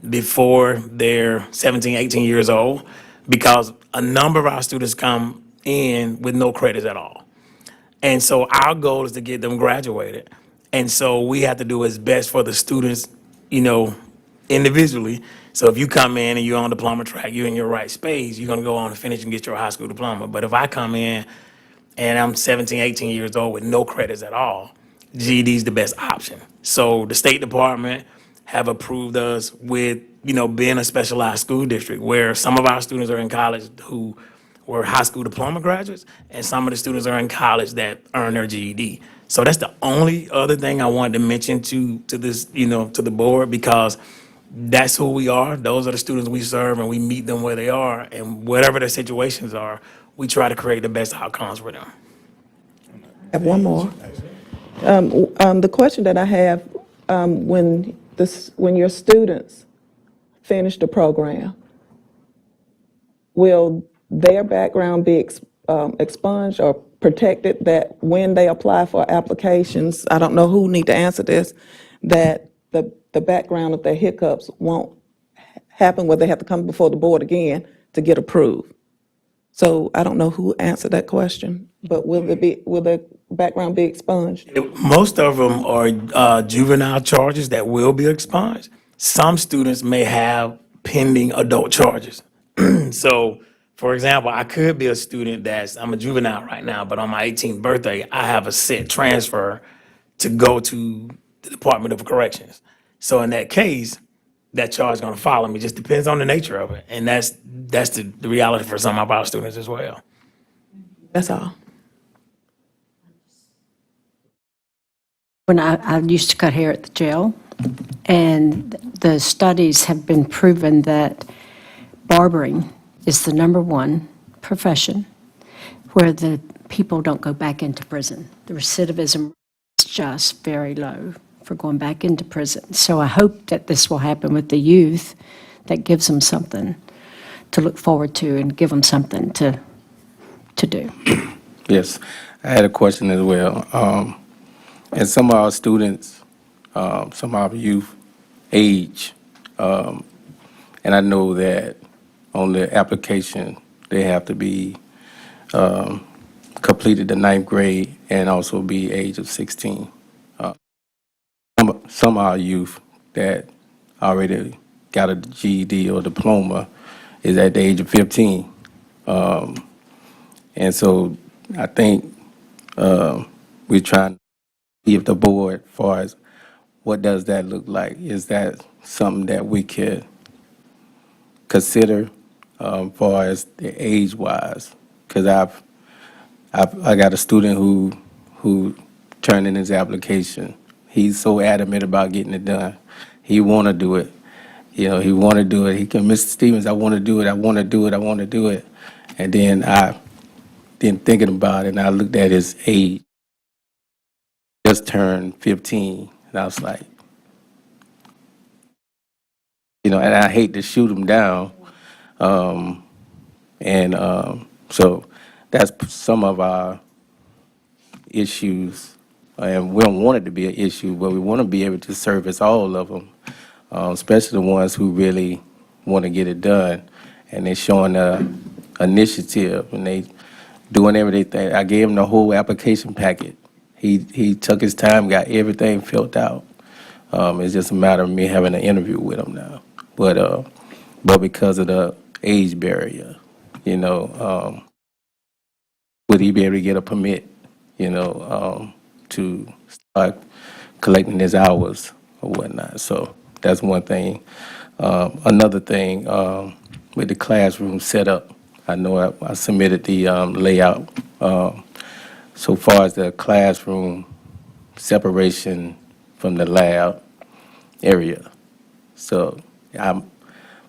before they're 17, 18 years old, because a number of our students come in with no credits at all. And so our goal is to get them graduated. And so we have to do what's best for the students, individually. So if you come in and you're on the diploma track, you're in your right space, you're going to go on and finish and get your high school diploma. But if I come in and I'm 17, 18 years old with no credits at all, GED is the best option. So the State Department have approved us with, being a specialized school district where some of our students are in college who were high school diploma graduates, and some of the students are in college that earn their GED. So that's the only other thing I wanted to mention to this, to the board, because that's who we are. Those are the students we serve, and we meet them where they are, and whatever their situations are, we try to create the best outcomes for them. I have one more. The question that I have, when your students finish the program, will their background be expunged or protected, that when they apply for applications, I don't know who need to answer this, that the background of their hiccups won't happen where they have to come before the board again to get approved? So I don't know who answered that question, but will the background be expunged? Most of them are juvenile charges that will be expunged. Some students may have pending adult charges. So, for example, I could be a student I'm a juvenile right now, but on my 18th birthday, I have a set transfer to go to the Department of Corrections. So in that case, that charge is going to follow me. Just depends on the nature of it. And that's the reality for some of our students as well. That's all. When I used to cut hair at the jail, and the studies have been proven that barbering is the #1 profession where the people don't go back into prison. The recidivism is just very low for going back into prison. So I hope that this will happen with the youth, that gives them something to look forward to and give them something to do. Yes, I had a question as well. And some of our students, some of our youth age, and I know that on the application, they have to be completed the 9th grade and also be age of 16. Some of our youth that already got a GED or diploma is at the age of 15. And so I think we're trying to see if the board, as far as what does that look like? Is that something that we could consider far as the age-wise? Because I got a student who turned in his application. He's so adamant about getting it done. He want to do it. He want to do it. He can, Mr. Stevens, I want to do it. I want to do it. I want to do it. And then thinking about it, and I looked at his age, just turned 15, and I was like, and I hate to shoot him down. So that's some of our issues, and we don't want it to be an issue, but we want to be able to service all of them, especially the ones who really want to get it done, and they're showing initiative, and doing everything. I gave him the whole application packet. He took his time, got everything filled out. It's just a matter of me having an interview with him now. But because of the age barrier, would he be able to get a permit, to start collecting his hours or whatnot? So that's one thing. Another thing, with the classroom setup, I know I submitted the layout. So far as the classroom separation from the lab area. So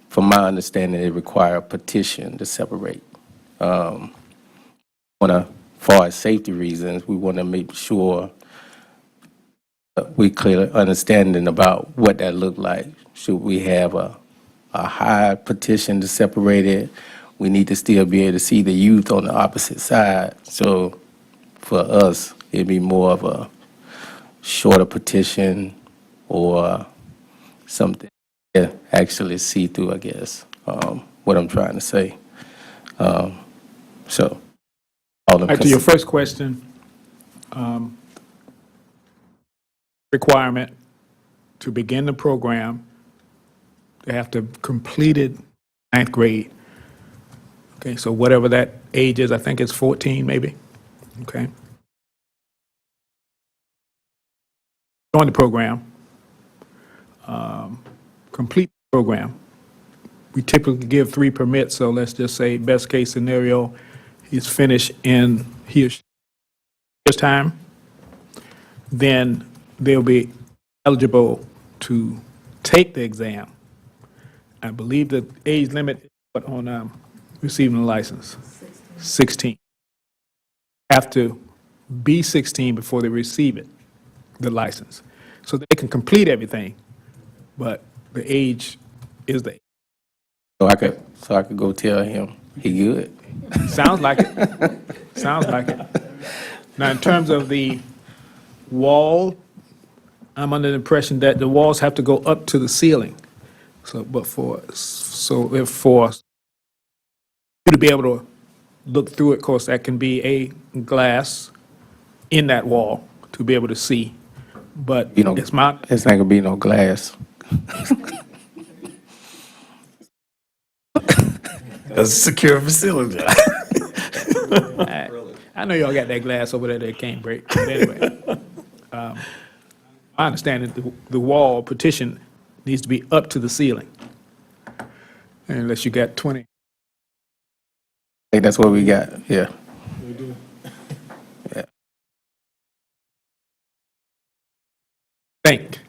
from my understanding, it require a petition to separate. Far as safety reasons, we want to make sure we clear understanding about what that look like. Should we have a high petition to separate it? We need to still be able to see the youth on the opposite side. So for us, it'd be more of a shorter petition or something that actually see through, I guess, what I'm trying to say. So, all All right, to your first question, requirement to begin the program, they have to have completed ninth grade. Okay, so whatever that age is, I think it's 14 maybe, okay? Join the program, complete the program. We typically give 3 permits, so let's just say best case scenario, he's finished in his time, then they'll be eligible to take the exam. I believe the age limit on receiving a license, 16. Have to be 16 before they receive it, the license. So they can complete everything, but the age is the age. So I could go tell him he good. Sounds like it. Sounds like it. Now, in terms of the wall, I'm under the impression that the walls have to go up to the ceiling. So if for you to be able to look through it, of course, that can be a glass in that wall to be able to see. But it's my, It's not gonna be no glass. A secure facility. I know y'all got that glass over there that can't break. But anyway, I understand that the wall partition needs to be up to the ceiling. Unless you got 20. I think that's what we got, yeah. Yeah. Think.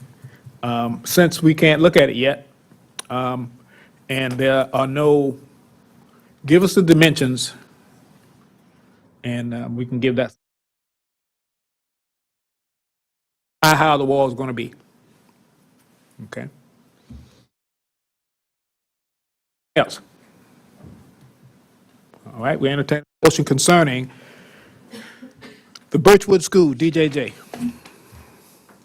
Since we can't look at it yet, and there are no, give us the dimensions, and we can give that, how the wall is going to be. Okay? Else? All right, we entertain a motion concerning the Birchwood School, DJJ.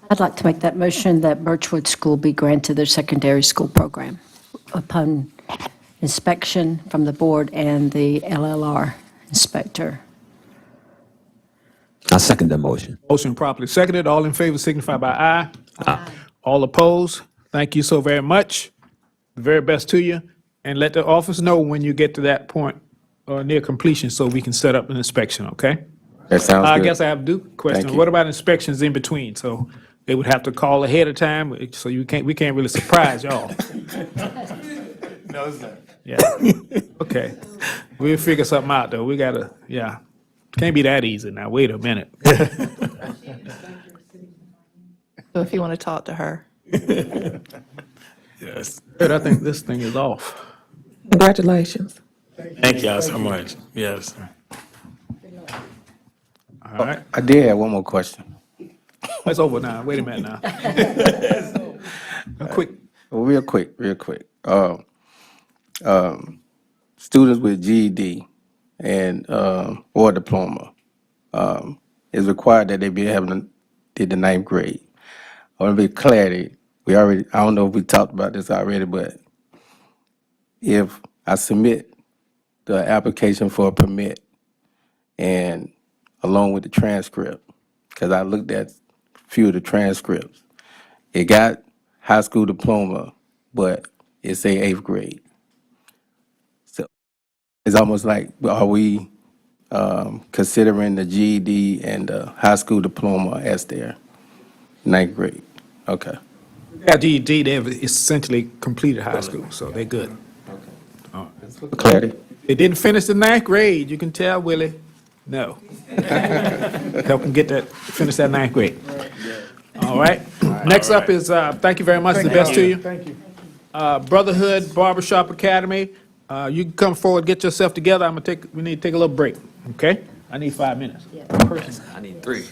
I'd like to make that motion that Birchwood School be granted their secondary school program upon inspection from the board and the LLR inspector. I second that motion. Motion properly seconded. All in favor signify by aye. Aye. All opposed? Thank you so very much. The very best to you. And let the office know when you get to that point or near completion so we can set up an inspection, okay? That sounds I good. guess I have a question. Thank you. What about inspections in between? So they would have to call ahead of time, so we can't really surprise y'all. No, it's not. Yeah. Okay. We'll figure something out, though. We gotta, yeah. Can't be that easy now. Wait a minute. So if you want to talk to her. Yes. I think this thing is off. Congratulations. Thank y'all so much. Yes. All right. I did have one more question. It's over now. Wait a minute now. Quick. Real quick. Students with GED and or diploma, it's required that they be did the ninth grade. I want to be clarity. I don't know if we talked about this already, but if I submit the application for a permit and along with the transcript, because I looked at a few of the transcripts. It got high school diploma, but it's a eighth grade. So it's almost like, are we considering the GED and the high school diploma as their ninth grade? Okay. Yeah, GED, they've essentially completed high school, so they're good. Clarity. They didn't finish the ninth grade, you can tell, Willie. No. Help them finish that ninth grade. All right. Next up is, thank you very much, the best to you. Thank you. Brotherhood Barbershop Academy, you can come forward, get yourself together, we need to take a little break, okay? I need 5 minutes. I need 3.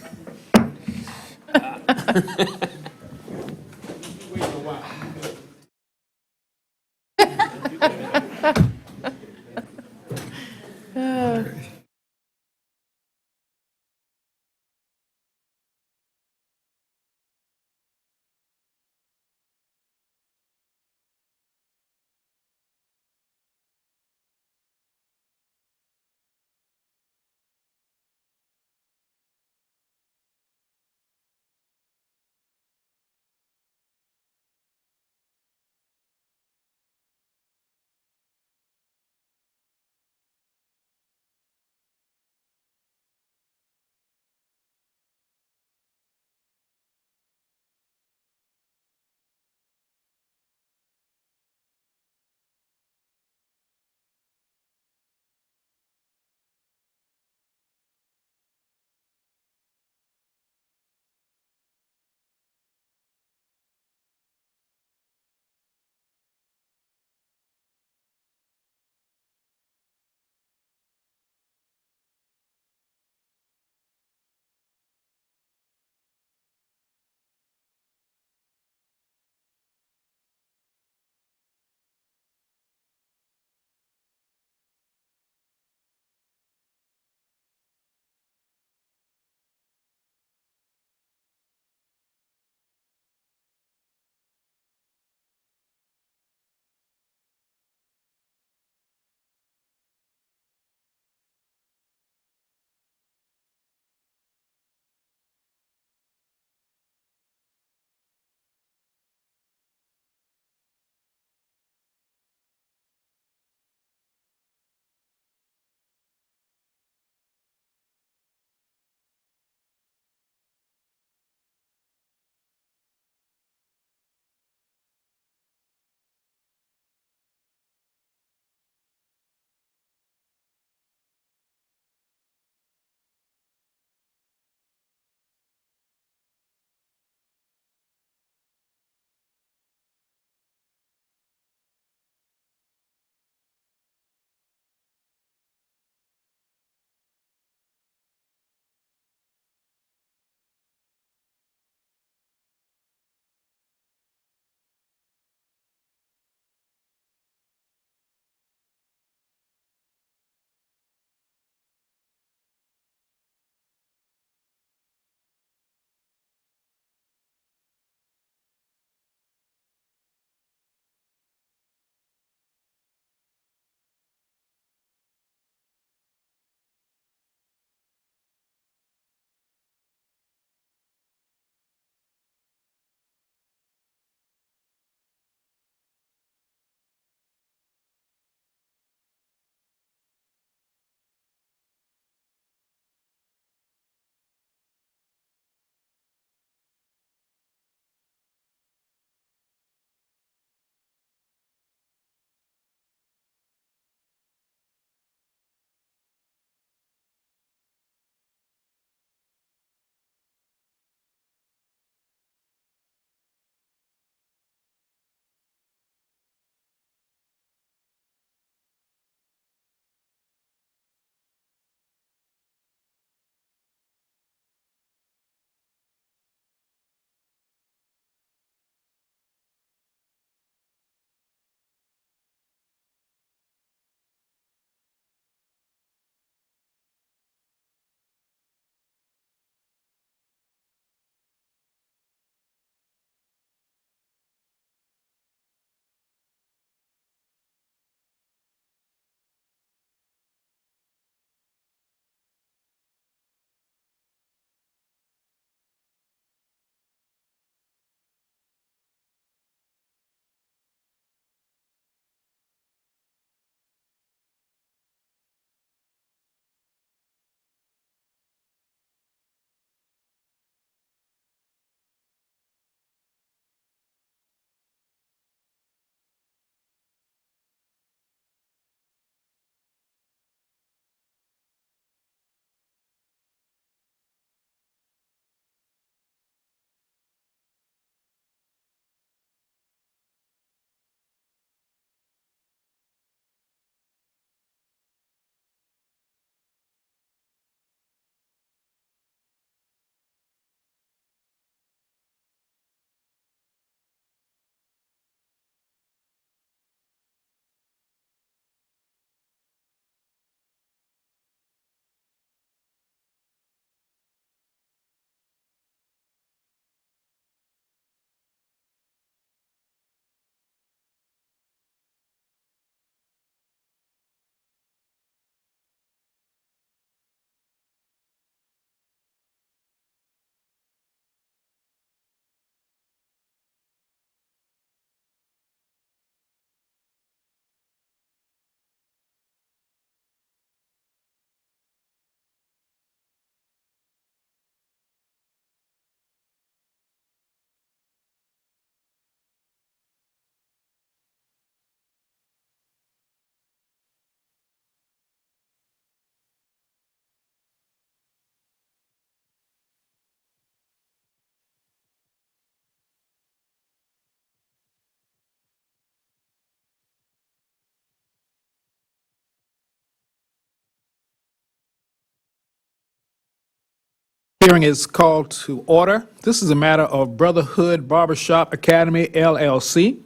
Hearing is called to order. This is a matter of Brotherhood Barbershop Academy, LLC.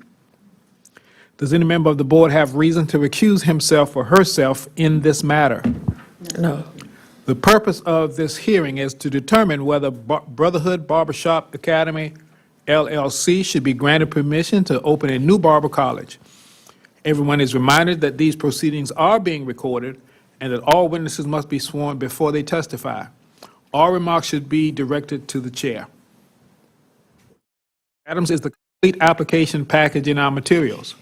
Does any member of the board have reason to recuse himself or herself in this matter? No. The purpose of this hearing is to determine whether Brotherhood Barbershop Academy, LLC should be granted permission to open a new barber college. Everyone is reminded that these proceedings are being recorded and that all witnesses must be sworn before they testify. All remarks should be directed to the chair. Adams, is the complete application package in our materials?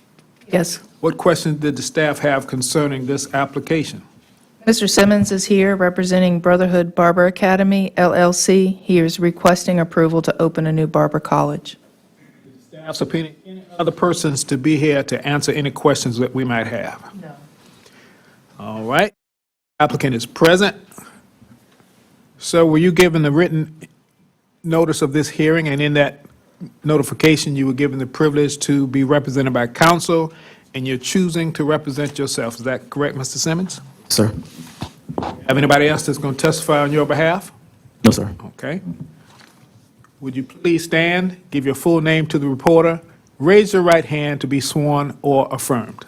Yes. What questions did the staff have concerning this application? Mr. Simmons is here representing Brotherhood Barber Academy, LLC. He is requesting approval to open a new barber college. Staff subpoena any other persons to be here to answer any questions that we might have? No. All right. Applicant is present. So were you given the written notice of this hearing, and in that notification, you were given the privilege to be represented by counsel, and you're choosing to represent yourself? Is that correct, Mr. Simmons? Sir. Have anybody else that's going to testify on your behalf? No, sir. Okay. Would you please stand, give your full name to the reporter, raise your right hand to be sworn or affirmed?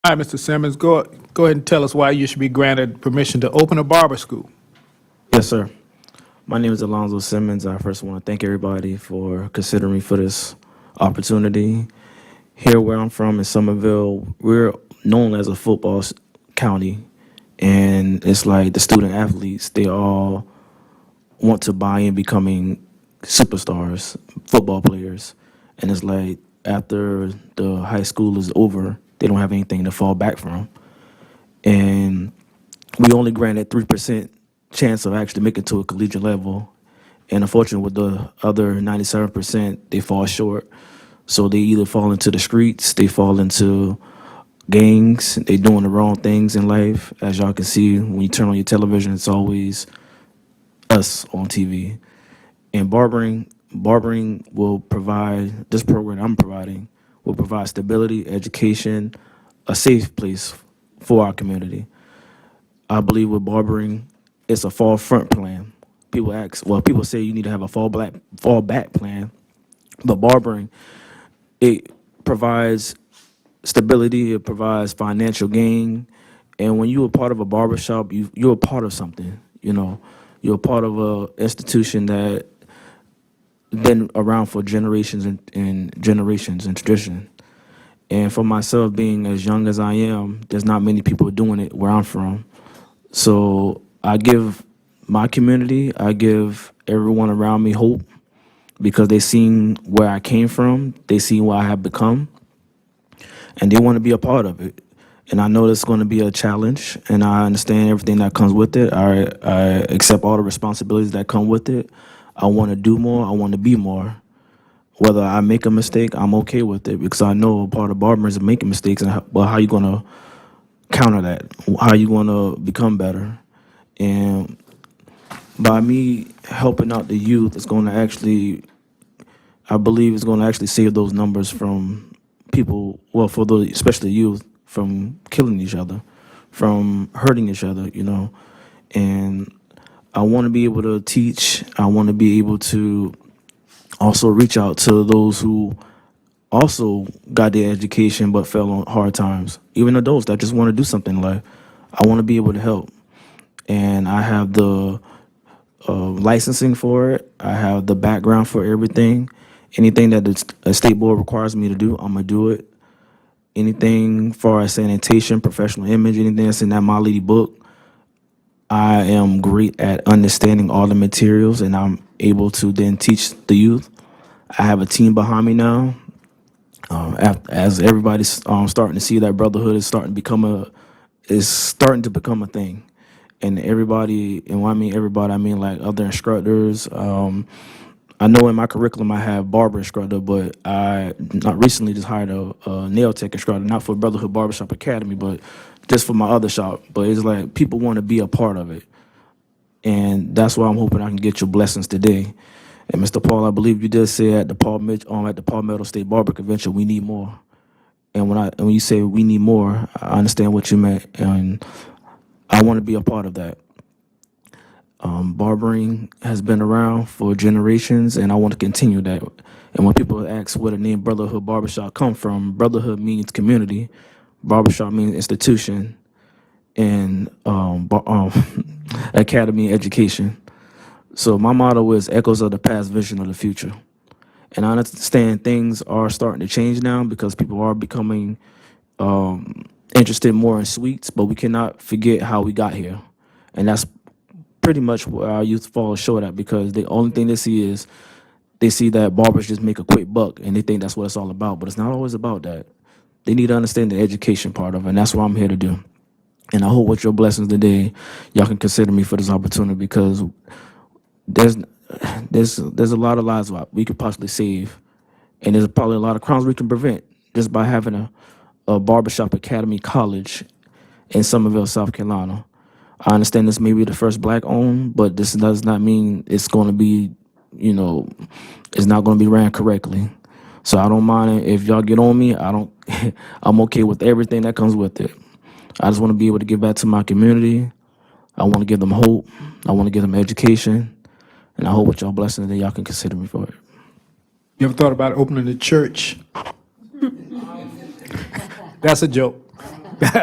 All right, Mr. Simmons, go ahead and tell us why you should be granted permission to open a barber school. Yes, sir. My name is Alonzo Simmons. I first want to thank everybody for considering me for this opportunity. Here where I'm from in Somerville, we're known as a football county, and it's like the student athletes, they all want to buy in becoming superstars, football players. And it's like after the high school is over, they don't have anything to fall back from. And we only granted 3% chance of actually making it to a collegiate level. And unfortunately, with the other 97%, they fall short. So they either fall into the streets, they fall into gangs, they doing the wrong things in life. As y'all can see, when you turn on your television, it's always us on TV. And barbering will provide, this program I'm providing, will provide stability, education, a safe place for our community. I believe with barbering, it's a fall front plan. People say you need to have a fall back plan, but barbering, it provides stability, it provides financial gain, and when you're a part of a barbershop, you're a part of something, you know. You're a part of a institution that been around for generations and generations and tradition. And for myself, being as young as I am, there's not many people doing it where I'm from. So I give my community, I give everyone around me hope because they seen where I came from, they seen what I have become, and they want to be a part of it. And I know it's going to be a challenge, and I understand everything that comes with it. I accept all the responsibilities that come with it. I want to do more. I want to be more. Whether I make a mistake, I'm okay with it because I know a part of barbering is making mistakes, and how you going to counter that? How you going to become better? And by me helping out the youth, it's going to actually, I believe it's going to actually save those numbers from people, well, for the, especially youth, from killing each other, from hurting each other, you know. And I want to be able to teach. I want to be able to also reach out to those who also got their education but fell on hard times. Even adults that just want to do something in life. I want to be able to help. And I have the licensing for it. I have the background for everything. Anything that the state board requires me to do, I'm going to do it. Anything far as sanitation, professional image, anything that's in that My Lady book, I am great at understanding all the materials, and I'm able to then teach the youth. I have a team behind me now. As everybody's starting to see that brotherhood is starting to become a thing, and everybody, and when I mean everybody, I mean like other instructors. I know in my curriculum I have barber instructor, but I not recently just hired a nail tech instructor, not for Brotherhood Barbershop Academy, but just for my other shop. But it's like people want to be a part of it, and that's why I'm hoping I can get your blessings today. And Mr. Paul, I believe you did say at the Palmetto State Barber Convention, we need more. And when you say we need more, I understand what you meant, and I want to be a part of that. Barbering has been around for generations, and I want to continue that. And when people ask where the name Brotherhood Barbershop come from, brotherhood means community, barbershop means institution, and academy education. So my motto is echoes of the past, vision of the future. And I understand things are starting to change now because people are becoming interested more in sweets, but we cannot forget how we got here. And that's pretty much where our youth fall short at, because the only thing they see is they see that barbers just make a quick buck and they think that's what it's all about. But it's not always about that. They need to understand the education part of it, and that's what I'm here to do. And I hope with your blessings today, y'all can consider me for this opportunity, because there's a lot of lives we could possibly save, and there's probably a lot of crimes we can prevent just by having a barbershop academy college in Somerville, South Carolina. I understand this may be the first black owned, but this does not mean it's going to be, it's not going to be ran correctly. So I don't mind if y'all get on me. I'm okay with everything that comes with it. I just want to be able to give back to my community. I want to give them hope. I want to give them education. And I hope with y'all blessings that y'all can consider me for it. You ever thought about opening a church? That's a joke. Don't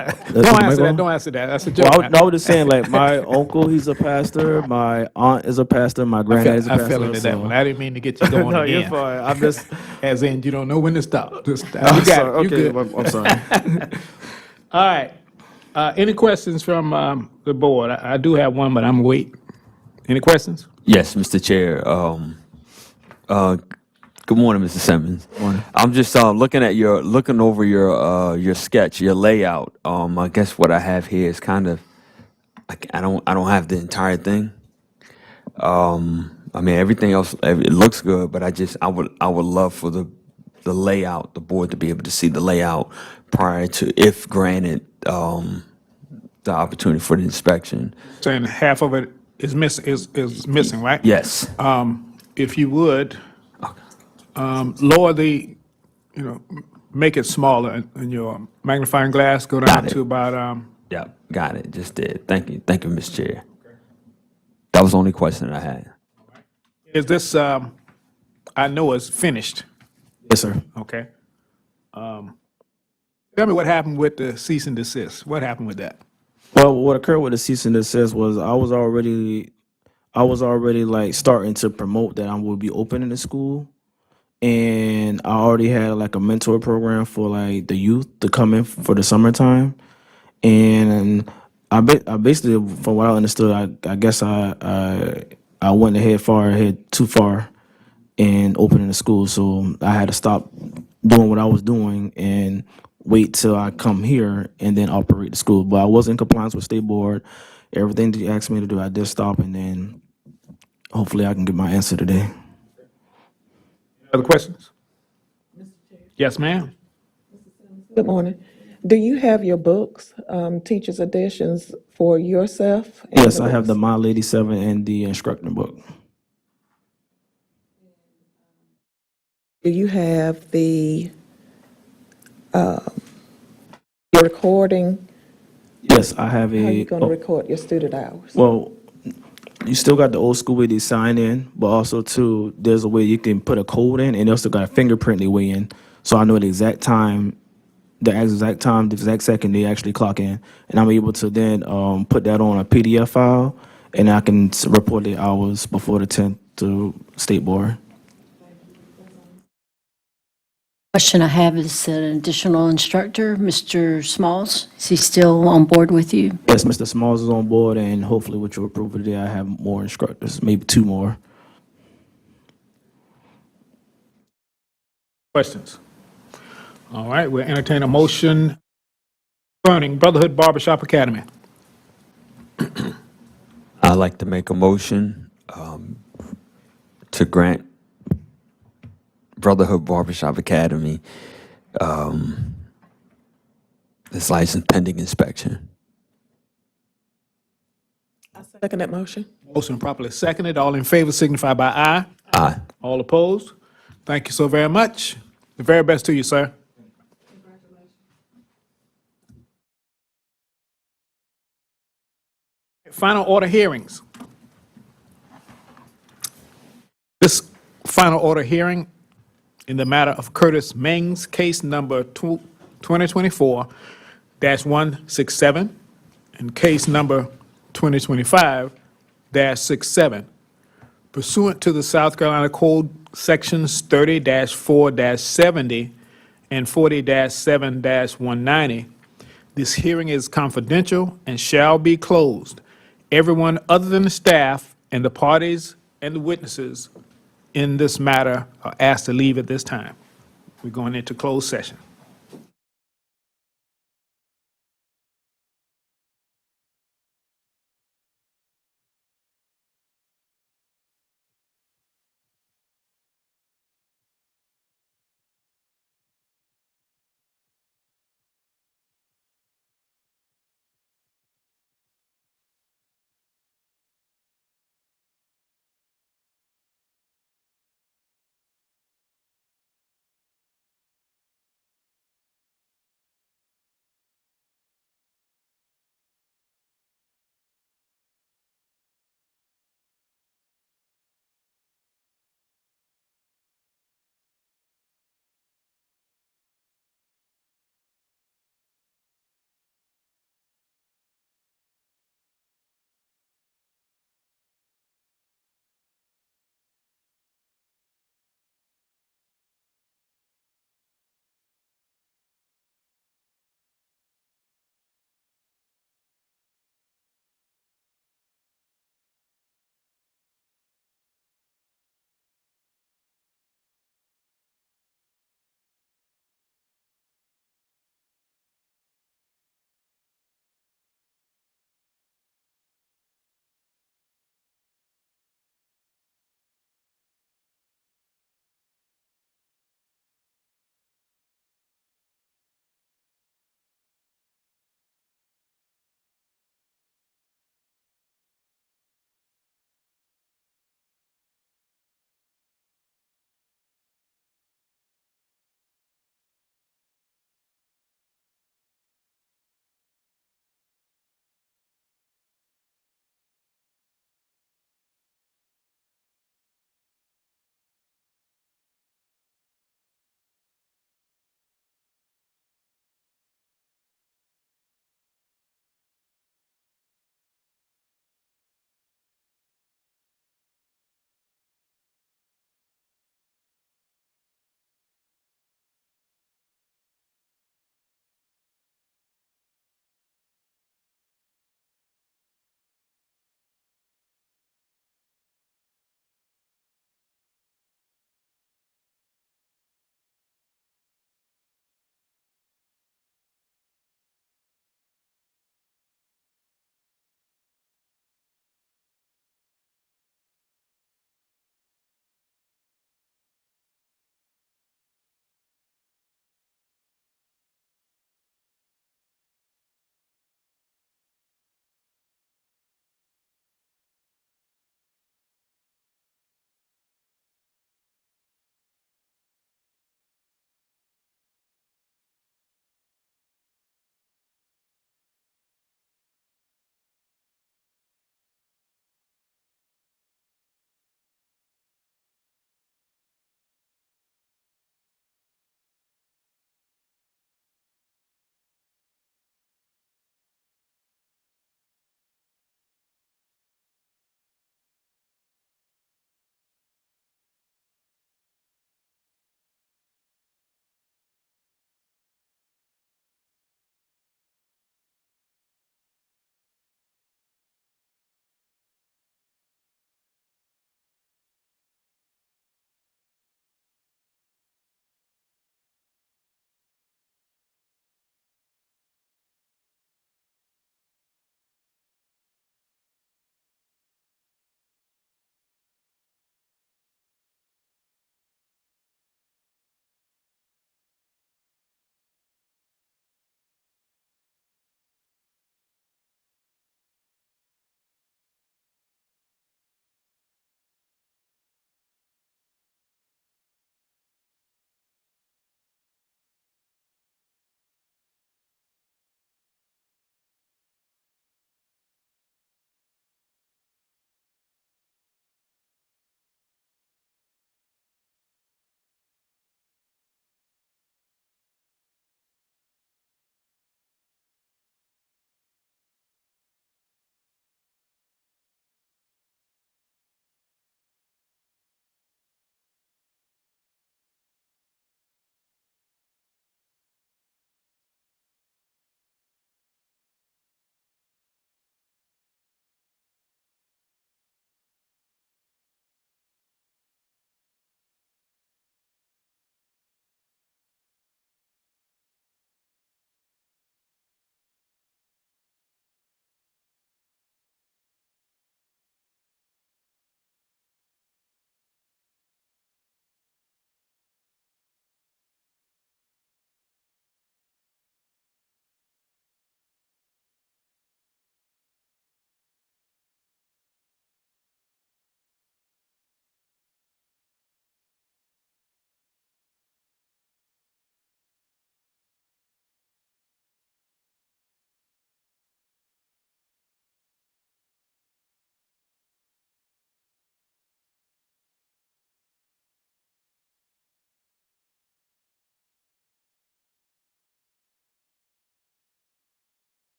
answer that. Don't answer that. That's a joke. Well, I was just saying, like, my uncle, he's a pastor. My aunt is a pastor. My granddad is a pastor. I fell into that one. I didn't mean to get you going No, again. you're fine. I'm just... As in, you don't know when to stop. Just stop. I'm You got sorry. it. You Okay, good. I'm sorry. All right. Any questions from the board? I do have one, but I'm going to wait. Any questions? Yes, Mr. Chair. Good morning, Mr. Simmons. Morning. I'm just looking over your sketch, your layout. I guess what I have here is kind of, I don't have the entire thing. I mean, everything else, it looks good, but I would love for the layout, the board to be able to see the layout prior to, if granted, the opportunity for the inspection. Saying half of it is missing, right? Yes. If you would, lower the, make it smaller in your magnifying glass, go down to about, Yeah, got it. Just did. Thank you, Mr. Chair. That was the only question I had. is this, I know it's finished, Yes, sir. okay? Tell me what happened with the cease and desist. What happened with that? Well, what occurred with the cease and desist was I was already like starting to promote that I would be opening the school, and I already had like a mentor program for like the youth to come in for the summertime, and I basically, from what I understood, I guess I went too far in opening the school, so I had to stop doing what I was doing and wait till I come here and then operate the school. But I was in compliance with state board. Everything that you asked me to do, I did stop, and then hopefully I can get my answer today. Other questions? Yes, ma'am. Good morning. Do you have your books, teacher's editions for yourself? and Yes, the I have the books? My Lady 7 and the instructor book. Do you have the your recording? Yes, I have How are a. you going to record your student hours? Well, you still got the old school way they sign in, but also too, there's a way you can put a code in, and they also got a fingerprint they way in, so I know the exact time, the exact second they actually clock in, and I'm able to then put that on a PDF file, and I can report the hours before the 10th to state board. Question I have is an additional instructor, Mr. Smalls. Is he still on board with you? Yes, Mr. Smalls is on board, and hopefully with your approval today, I have more instructors, maybe 2 more. Questions? All right, we'll entertain a motion concerning Brotherhood Barbershop Academy. I'd like to make a motion to grant Brotherhood Barbershop Academy this license pending inspection. Second that motion. Motion properly seconded. All in favor signify by aye. Aye. All opposed? Thank you so very much. The very best to you, sir. Final order hearings. This final order hearing in the matter of Curtis Mings, case number 2024-167, and case number 2025-67. Pursuant to the South Carolina Code Sections 30-4-70 and 40-7-190, this hearing is confidential and shall be closed. Everyone other than the staff and the parties and the witnesses in this matter are asked to leave at this time. We're going into closed session.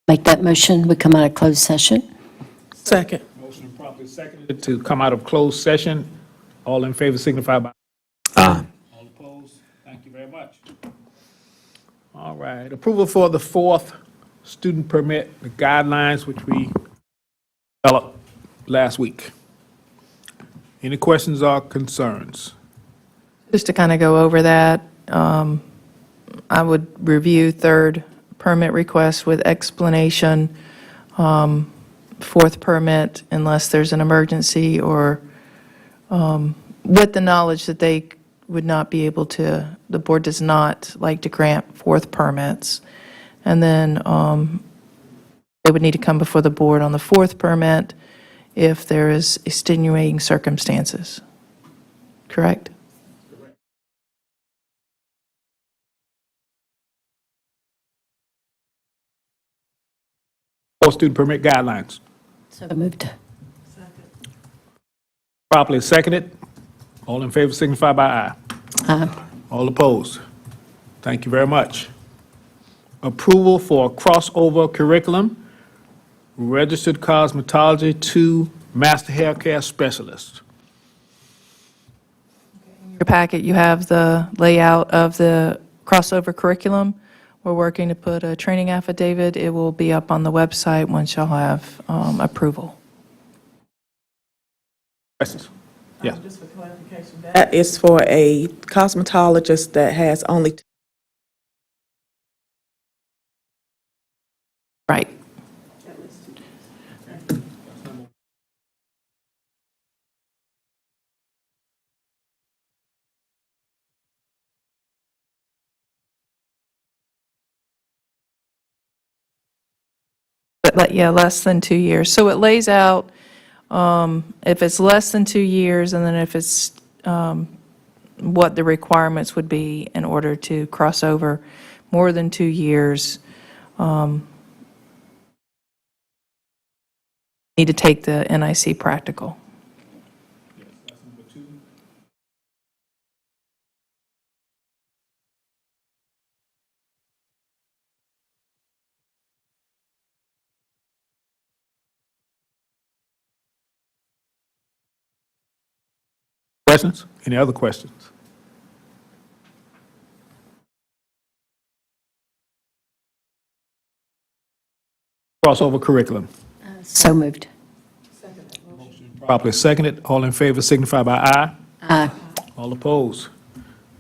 Make that motion, we come out of closed session. Second. Motion properly seconded to come out of closed session. All in favor signify by Aye. all opposed. Thank you very much. All right, approval for the fourth student permit, the guidelines which we developed last week. Any questions or concerns? Just to kind of go over that, I would review third permit request with explanation, fourth permit unless there's an emergency or with the knowledge that they would not be able to, the board does not like to grant fourth permits. And then they would need to come before the board on the fourth permit if there is extenuating circumstances. Correct? Fourth student permit guidelines. So moved. Properly seconded. All in favor signify by aye. Aye. All opposed? Thank you very much. Approval for a crossover curriculum, registered cosmetology to master haircare specialist. In your packet, you have the layout of the crossover curriculum. We're working to put a training affidavit. It will be up on the website once y'all have approval. Questions? Yes. Just for clarification, that is for a cosmetologist that has only Right. But yeah, less than 2 years. So it lays out if it's less than 2 years, and then if it's what the requirements would be in order to cross over more than 2 years. Need to take the NIC practical. Questions? Any other questions? Crossover curriculum. So moved. Properly seconded. All in favor signify by aye. Aye. All opposed?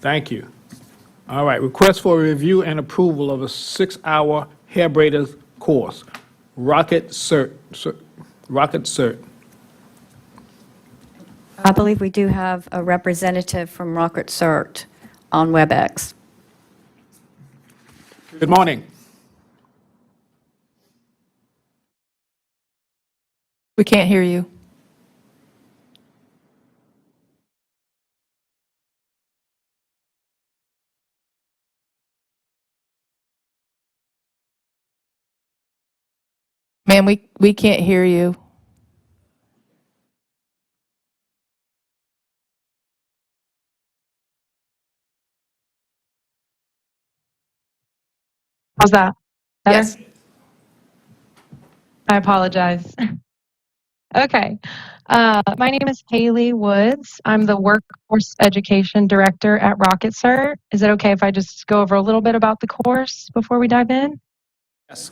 Thank you. All right, request for review and approval of a 6-hour hair braiders course, Rocket Cert. I believe we do have a representative from Rocket Cert on WebEx. Good morning. We can't hear you. Ma'am, we can't hear you. How's that? Better? Yes. I apologize. Okay. My name is Haley Woods. I'm the Workforce Education Director at Rocket Cert. Is it okay if I just go over a little bit about the course before we dive in? Yes.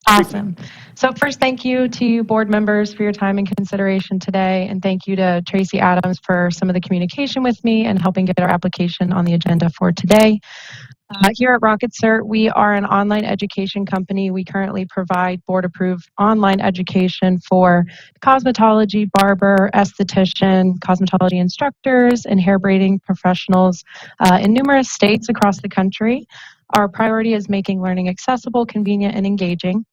Awesome. So first, thank you to you board members for your time and consideration today, and thank you to Tracy Adams for some of the communication with me and helping get our application on the agenda for today. Here at Rocket Cert, we are an online education company. We currently provide board-approved online education for cosmetology, barber, esthetician, cosmetology instructors, and hair braiding professionals in numerous states across the country. Our priority is making learning accessible, convenient, and engaging.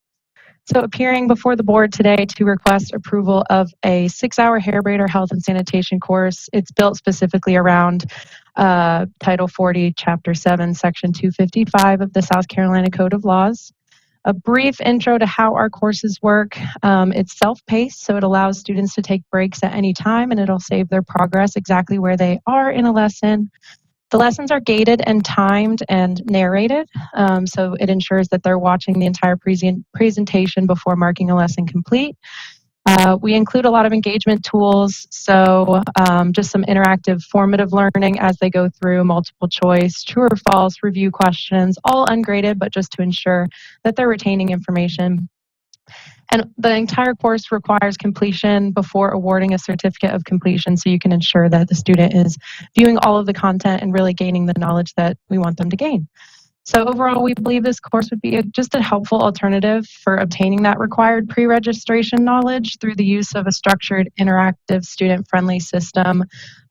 So appearing before the board today to request approval of a 6-hour hair braider health and sanitation course. It's built specifically around Title 40, Chapter 7, Section 255 of the South Carolina Code of Laws. A brief intro to how our courses work. It's self-paced, so it allows students to take breaks at any time, and it'll save their progress exactly where they are in a lesson. The lessons are gated and timed and narrated, so it ensures that they're watching the entire presentation before marking a lesson complete. We include a lot of engagement tools, so just some interactive formative learning as they go through multiple choice, true or false, review questions, all ungraded, but just to ensure that they're retaining information. And the entire course requires completion before awarding a certificate of completion, so you can ensure that the student is viewing all of the content and really gaining the knowledge that we want them to gain. So overall, we believe this course would be just a helpful alternative for obtaining that required pre-registration knowledge through the use of a structured, interactive, student-friendly system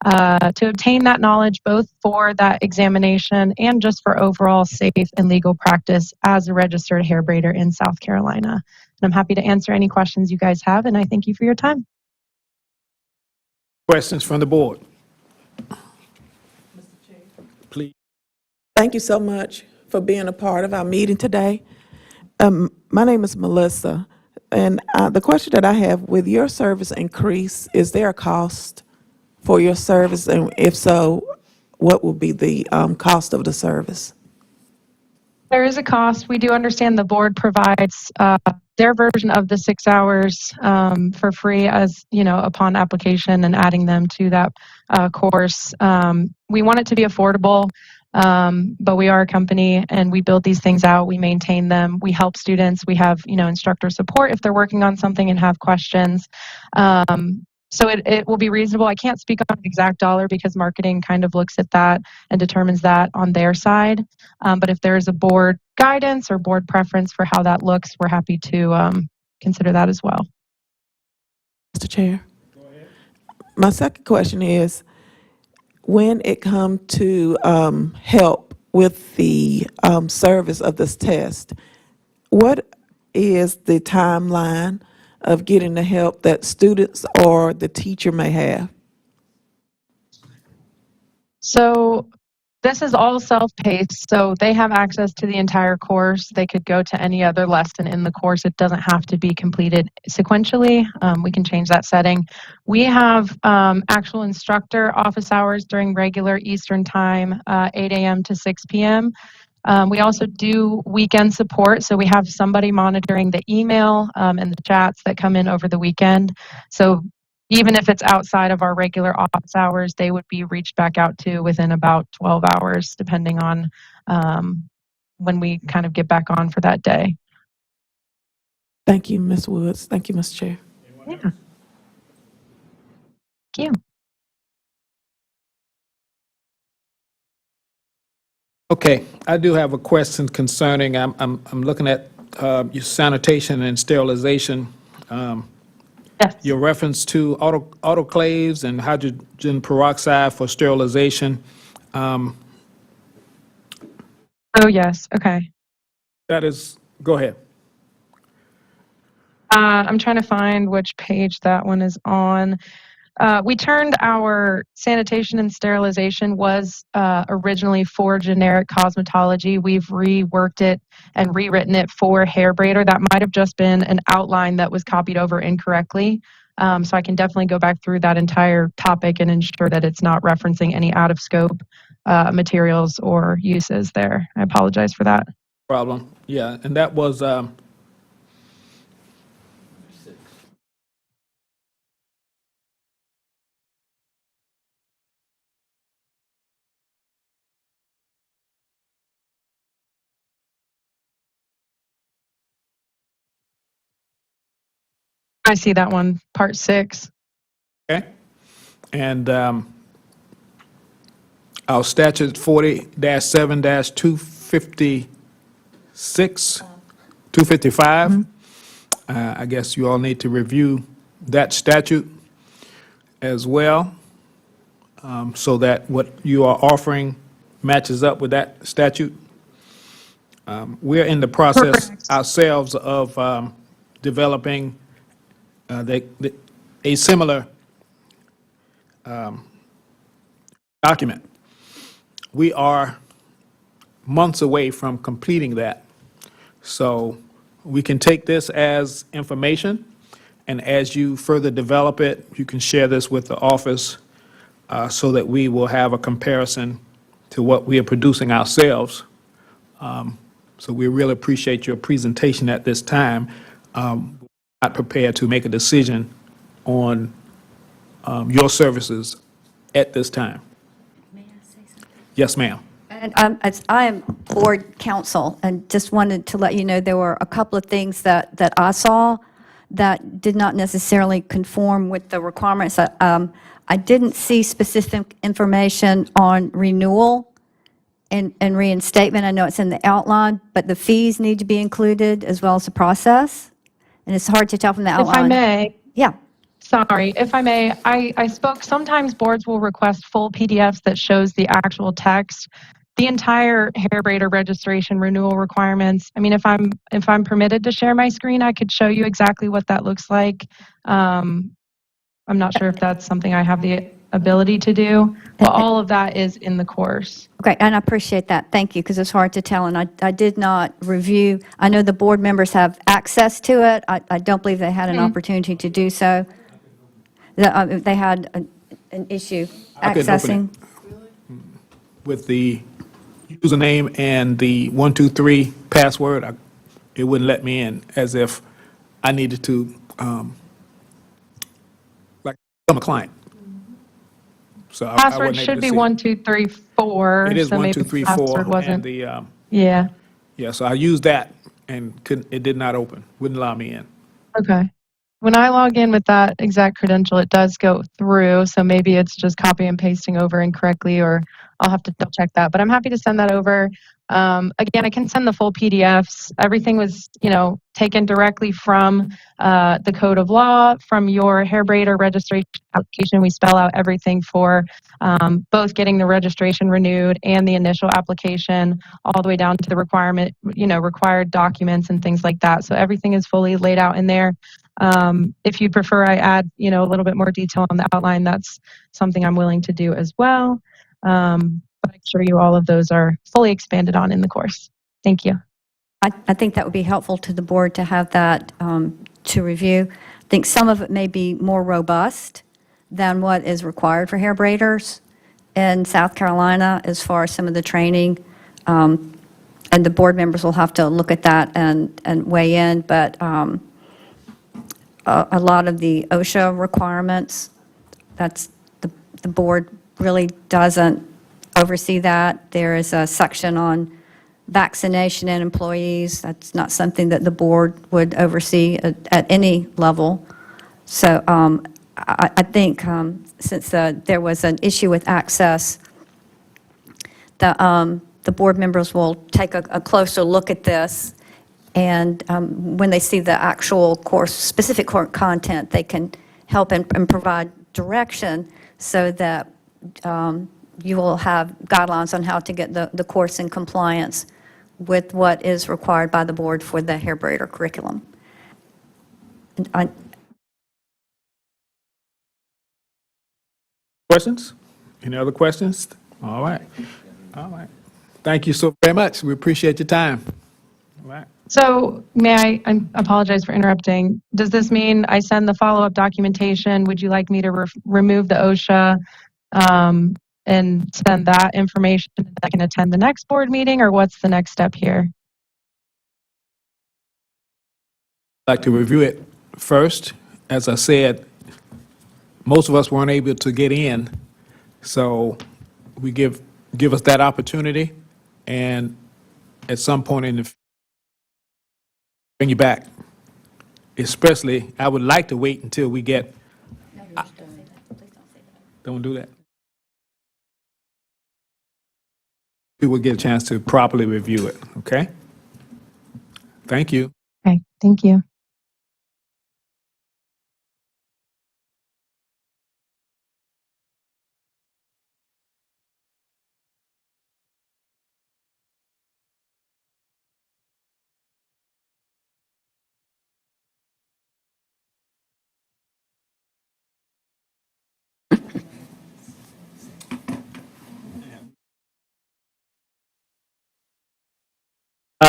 to obtain that knowledge both for that examination and just for overall safe and legal practice as a registered hair braider in South Carolina. And I'm happy to answer any questions you guys have, and I thank you for your time. Questions from the board? Please. Thank you so much for being a part of our meeting today. My name is Melissa, and the question that I have, with your service increase, is there a cost for your service? And if so, what will be the cost of the service? There is a cost. We do understand the board provides their version of the 6 hours for free as, upon application and adding them to that course. We want it to be affordable, but we are a company and we build these things out. We maintain them. We help students. We have, instructor support if they're working on something and have questions. So it will be reasonable. I can't speak on an exact dollar because marketing kind of looks at that and determines that on their side. But if there is a board guidance or board preference for how that looks, we're happy to consider that as well. Mr. Chair? Go ahead. My second question is, when it comes to help with the service of this test, what is the timeline of getting the help that students or the teacher may have? So this is all self-paced, so they have access to the entire course. They could go to any other lesson in the course. It doesn't have to be completed sequentially. We can change that setting. We have actual instructor office hours during regular Eastern time, 8 a.m. to 6 p.m. We also do weekend support, so we have somebody monitoring the email and the chats that come in over the weekend. So even if it's outside of our regular office hours, they would be reached back out to within about 12 hours, depending on when we kind of get back on for that day. Thank you, Ms. Woods. Thank you, Mr. Chair. Yeah. Thank you. Okay, I do have a question concerning, I'm looking at your sanitation and sterilization. Yes. Your reference to autoclaves and hydrogen peroxide for sterilization. Oh, yes. Okay. That is, go ahead. I'm trying to find which page that one is on. We turned our sanitation and sterilization was originally for generic cosmetology. We've reworked it and rewritten it for hair braider. That might have just been an outline that was copied over incorrectly. So I can definitely go back through that entire topic and ensure that it's not referencing any out of scope materials or uses there. I apologize for that. Problem, yeah, and that was, I see that one, part 6. okay, and our statute 40-7-256, 255. I guess you all need to review that statute as well, so that what you are offering matches up with that statute. We're in the process Correct. ourselves of developing a similar document. We are months away from completing that. So we can take this as information, and as you further develop it, you can share this with the office so that we will have a comparison to what we are producing ourselves. So we really appreciate your presentation at this time. Not prepared to make a decision on your services at this time. Yes, ma'am. And I am board counsel, and just wanted to let you know there were a couple of things that I saw that did not necessarily conform with the requirements. I didn't see specific information on renewal and reinstatement. I know it's in the outline, but the fees need to be included as well as the process, and it's hard to tell from the If I outline. may, Yeah. sorry, if I may, I spoke, sometimes boards will request full PDFs that shows the actual text. The entire hair braider registration renewal requirements. I mean, if I'm permitted to share my screen, I could show you exactly what that looks like. I'm not sure if that's something I have the ability to do, but all of that is in the course. Okay, and I appreciate that. Thank you, because it's hard to tell, and I did not review. I know the board members have access to it. I don't believe they had an opportunity to do so. They had an issue I couldn't open accessing. With the username and the 123 password, it wouldn't let me in, as if I needed to, like, become a client. So I Password wasn't able should to be see it. 1234. It is so maybe the 1234, password and wasn't. the, Yeah, yeah, so I used that and it did not open, wouldn't allow me in. okay. When I log in with that exact credential, it does go through, so maybe it's just copy and pasting over incorrectly, or I'll have to double check that, but I'm happy to send that over. Again, I can send the full PDFs. Everything was, taken directly from the code of law, from your hair braider registration application. We spell out everything for both getting the registration renewed and the initial application, all the way down to the required documents and things like that. So everything is fully laid out in there. If you'd prefer, I add, a little bit more detail on the outline. That's something I'm willing to do as well. But I assure you all of those are fully expanded on in the course. Thank you. I think that would be helpful to the board to have that to review. I think some of it may be more robust than what is required for hair braiders in South Carolina as far as some of the training. And the board members will have to look at that and weigh in. But a lot of the OSHA requirements, that's the board really doesn't oversee that. There is a section on vaccination and employees. That's not something that the board would oversee at any level. So I think since there was an issue with access, the board members will take a closer look at this, and when they see the actual course, specific content, they can help and provide direction so that you will have guidelines on how to get the course in compliance with what is required by the board for the hair braider curriculum. And Questions? Any other questions? All right. All right. Thank you so very much. We appreciate your time. All right. So may I apologize for interrupting. Does this mean I send the follow-up documentation? Would you like me to remove the OSHA and send that information so that I can attend the next board meeting, or what's the next step here? I'd like to review it first. As I said, most of us weren't able to get in, so we give us that opportunity, and at some point in the bring you back. Especially, I would like to wait until we get. Don't do that. We will get a chance to properly review it. Okay. Thank you. Okay, thank you.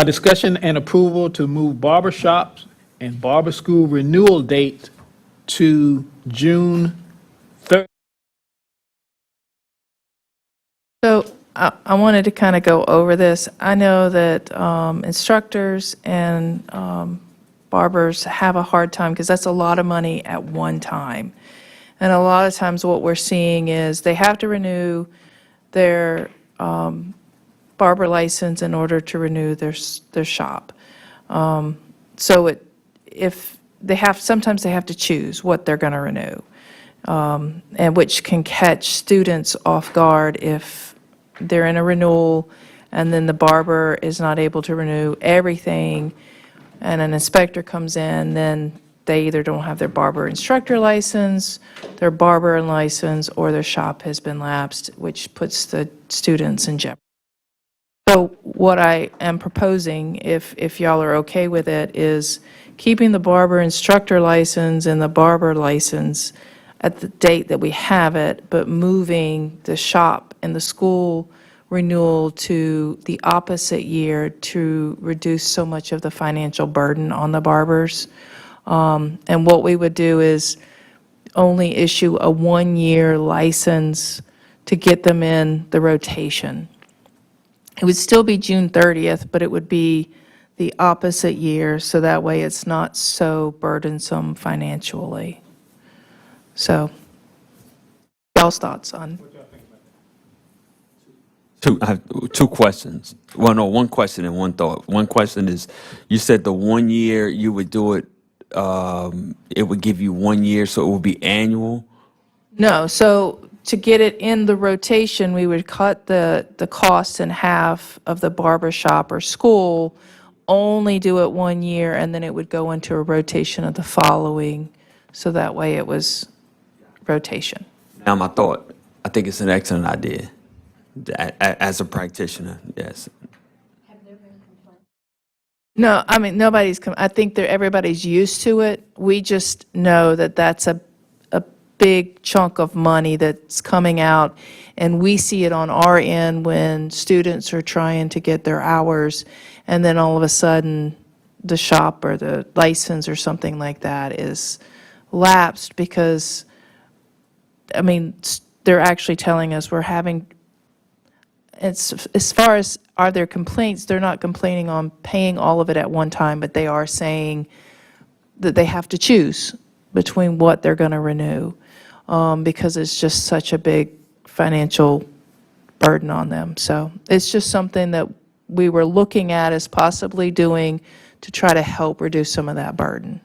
Discussion and approval to move barber shops and barber school renewal date to June 3rd. So I wanted to kind of go over this. I know that instructors and barbers have a hard time because that's a lot of money at one time. And a lot of times what we're seeing is they have to renew their barber license in order to renew their shop. So if they have, sometimes they have to choose what they're going to renew, and which can catch students off guard if they're in a renewal and then the barber is not able to renew everything and an inspector comes in, then they either don't have their barber instructor license, their barber license, or their shop has been lapsed, which puts the students in jeopardy. So what I am proposing, if y'all are okay with it, is keeping the barber instructor license and the barber license at the date that we have it, but moving the shop and the school renewal to the opposite year to reduce so much of the financial burden on the barbers. And what we would do is only issue a one-year license to get them in the rotation. It would still be June 30th, but it would be the opposite year, so that way it's not so burdensome financially. So, y'all's thoughts on? I have two questions. Well, no, one question and one thought. One question is, you said the 1 year you would do it, it would give you 1 year, so it would be annual? No, so to get it in the rotation, we would cut the cost in half of the barber shop or school, only do it 1 year, and then it would go into a rotation of the following, so that way it was rotation. Now, my thought, I think it's an excellent idea. As a practitioner, yes. No, I mean, I think everybody's used to it. We just know that that's a big chunk of money that's coming out, and we see it on our end when students are trying to get their hours, and then all of a sudden, the shop or the license or something like that is lapsed because, I mean, they're actually telling us we're having, as far as are there complaints, they're not complaining on paying all of it at one time, but they are saying that they have to choose between what they're going to renew, because it's just such a big financial burden on them. So it's just something that we were looking at as possibly doing to try to help reduce some of that burden.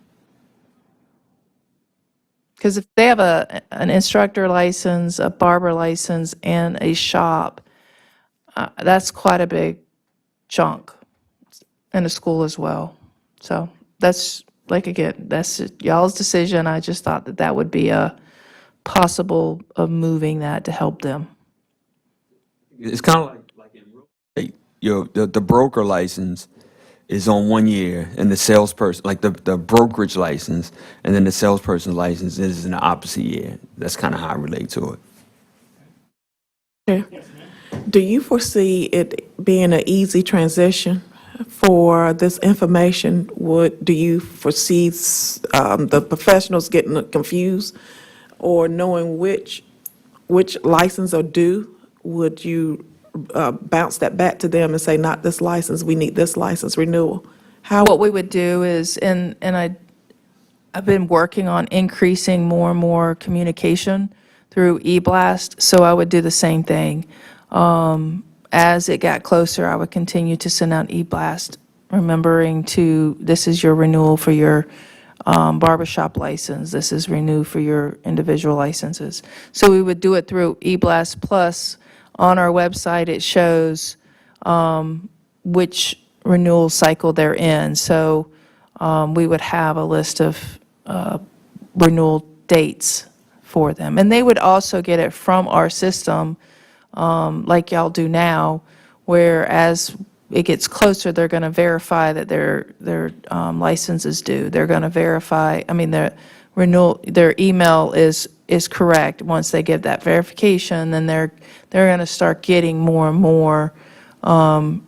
Because if they have an instructor license, a barber license, and a shop, that's quite a big chunk, and a school as well. So that's, like, again, that's y'all's decision. I just thought that that would be a possible of moving that to help them. It's kind of like in real estate, the broker license is on 1 year, and the salesperson, like the brokerage license, and then the salesperson license is in the opposite year. That's kind of how I relate to it. Do you foresee it being an easy transition for this information? Do you foresee the professionals getting confused or knowing which license are due? Would you bounce that back to them and say, not this license, we need this license renewal? What we would do is, and I've been working on increasing more and more communication through eBlast, so I would do the same thing. As it got closer, I would continue to send out eBlast, remembering this is your renewal for your barbershop license, this is renew for your individual licenses. So we would do it through eBlast, plus on our website it shows which renewal cycle they're in. So we would have a list of renewal dates for them. And they would also get it from our system, like y'all do now, where as it gets closer, they're going to verify that their license is due. They're going to verify, I mean, their email is correct. Once they give that verification, then they're going to start getting more and more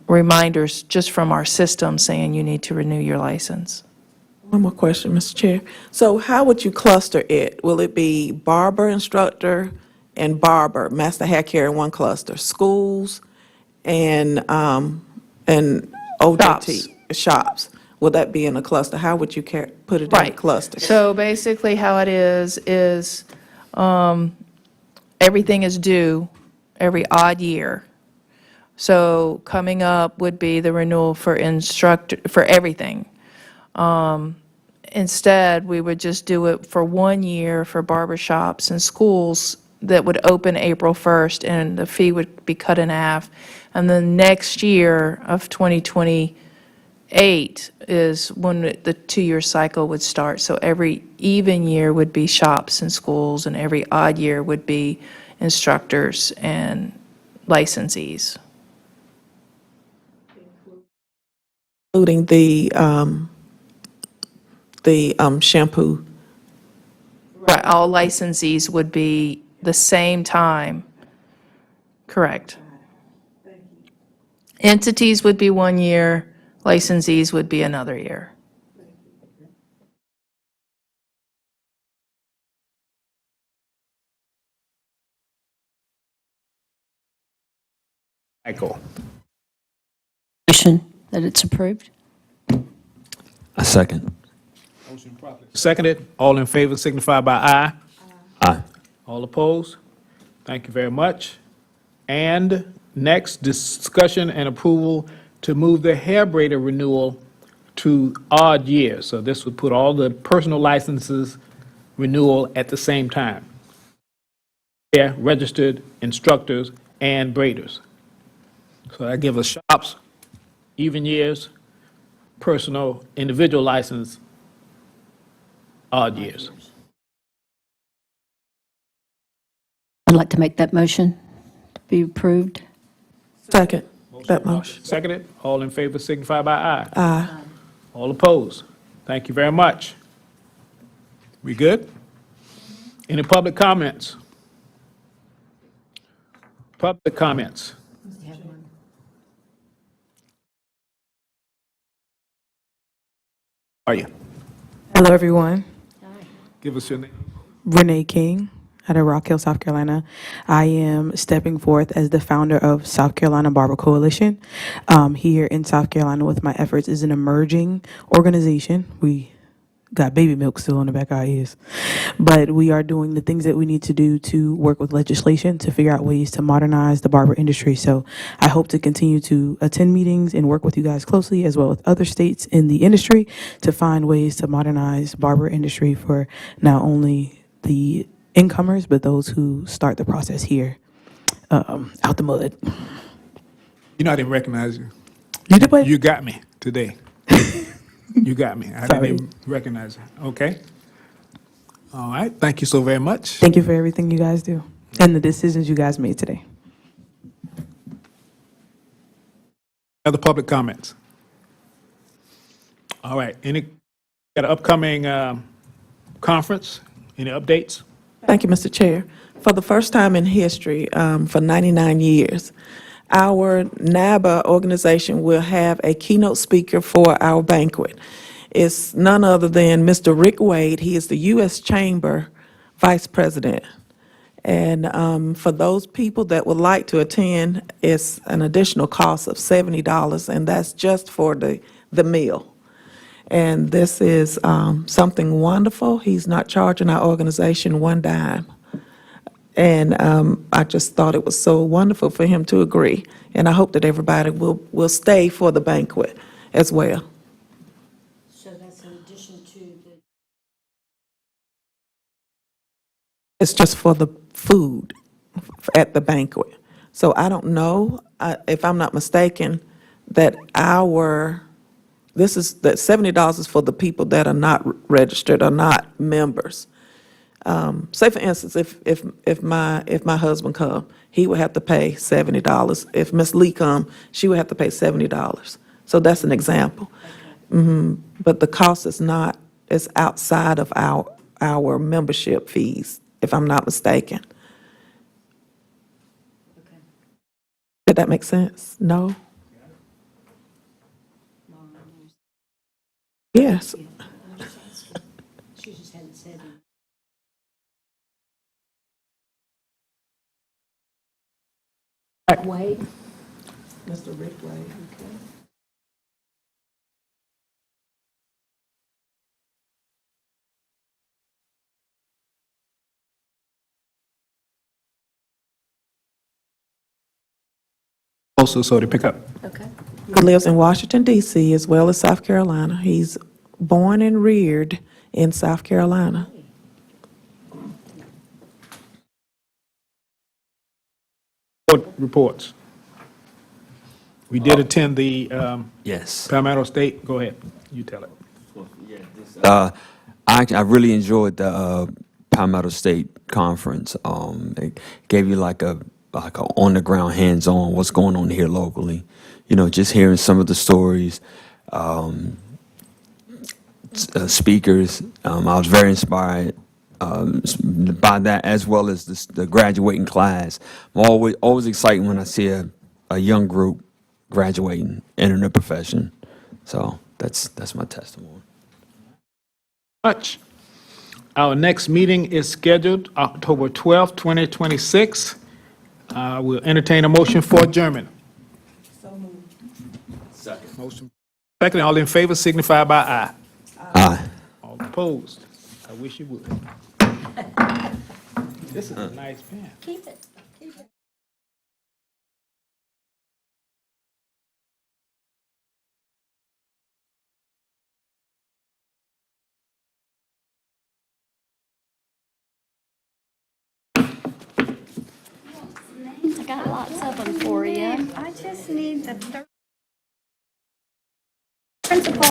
reminders just from our system saying you need to renew your license. One more question, Mr. Chair. So how would you cluster it? Will it be barber, instructor, and barber, master hair care in one cluster? Schools, and OJT shops. Will that be in a cluster? How would you put it in a Right. cluster? So basically how it is everything is due every odd year. So coming up would be the renewal for for everything. Instead, we would just do it for 1 year for barbershops and schools that would open April 1st, and the fee would be cut in half. And then next year of 2028 is when the 2-year cycle would start. So every even year would be shops and schools, and every odd year would be instructors and licensees. Including the shampoo. Right, all licensees would be the same time. Correct. Entities would be 1 year, licensees would be another year. Michael. Motion that it's approved? A second. Seconded. All in favor signify by aye. Aye. All opposed? Thank you very much. And next, discussion and approval to move the hair braider renewal to odd years. So this would put all the personal licenses renewal at the same time. Yeah, registered instructors and braiders. So that gives us shops, even years, personal, individual license, odd years. I'd like to make that motion to be approved. Second, that motion. Seconded. All in favor signify by aye. Aye. All opposed? Thank you very much. We good? Any public comments? Public comments? Are you? Hello, everyone. Give us your name. Renee King out of Rock Hill, South Carolina. I am stepping forth as the founder of South Carolina Barber Coalition. Here in South Carolina with my efforts is an emerging organization. We got baby milk still on the back of our ears. But we are doing the things that we need to do to work with legislation to figure out ways to modernize the barber industry. So I hope to continue to attend meetings and work with you guys closely as well as other states in the industry to find ways to modernize barber industry for not only the incomers, but those who start the process here out the mud. You know, I didn't recognize you. You did what? You got me today. You got me. I didn't even recognize you. Okay. All right. Thank you so very much. Thank you for everything you guys do and the decisions you guys made today. Other public comments? All right. Any, got an upcoming conference? Any updates? Thank you, Mr. Chair. For the first time in history, for 99 years, our NABA organization will have a keynote speaker for our banquet. It's none other than Mr. Rick Wade. He is the U.S. Chamber Vice President. And for those people that would like to attend, it's an additional cost of $70, and that's just for the meal. And this is something wonderful. He's not charging our organization one dime. And I just thought it was so wonderful for him to agree. And I hope that everybody will stay for the banquet as well. So that's in addition to the... It's just for the food at the banquet. So I don't know, if I'm not mistaken, that that $70 is for the people that are not registered or not members. Say for instance, if my husband come, he would have to pay $70. If Miss Lee come, she would have to pay $70. So that's an example. But the cost is not, it's outside of our membership fees, if I'm not mistaken. Did that make sense? No? Yes. She just hadn't said it. Wade? Mr. Ridgway. Also, so to pick up. He lives in Washington DC as well as South Carolina. He's born and reared in South Carolina. Board reports. We did attend the Yes. Palmetto State. Go ahead. You tell it. I really enjoyed the Palmetto State conference. It gave you like a on the ground, hands on what's going on here locally. You know, just hearing some of the stories, speakers. I was very inspired by that, as well as the graduating class. I'm always excited when I see a young group graduating, entering the profession. So that's my testimony. Much. Our next meeting is scheduled October 12th, 2026. We'll entertain a motion for adjournment. Second. Motion. Second, all in favor signify by aye. Aye. All opposed? I wish you would. This is a nice pen. Keep it. I got lots of them for you. I just need the principal.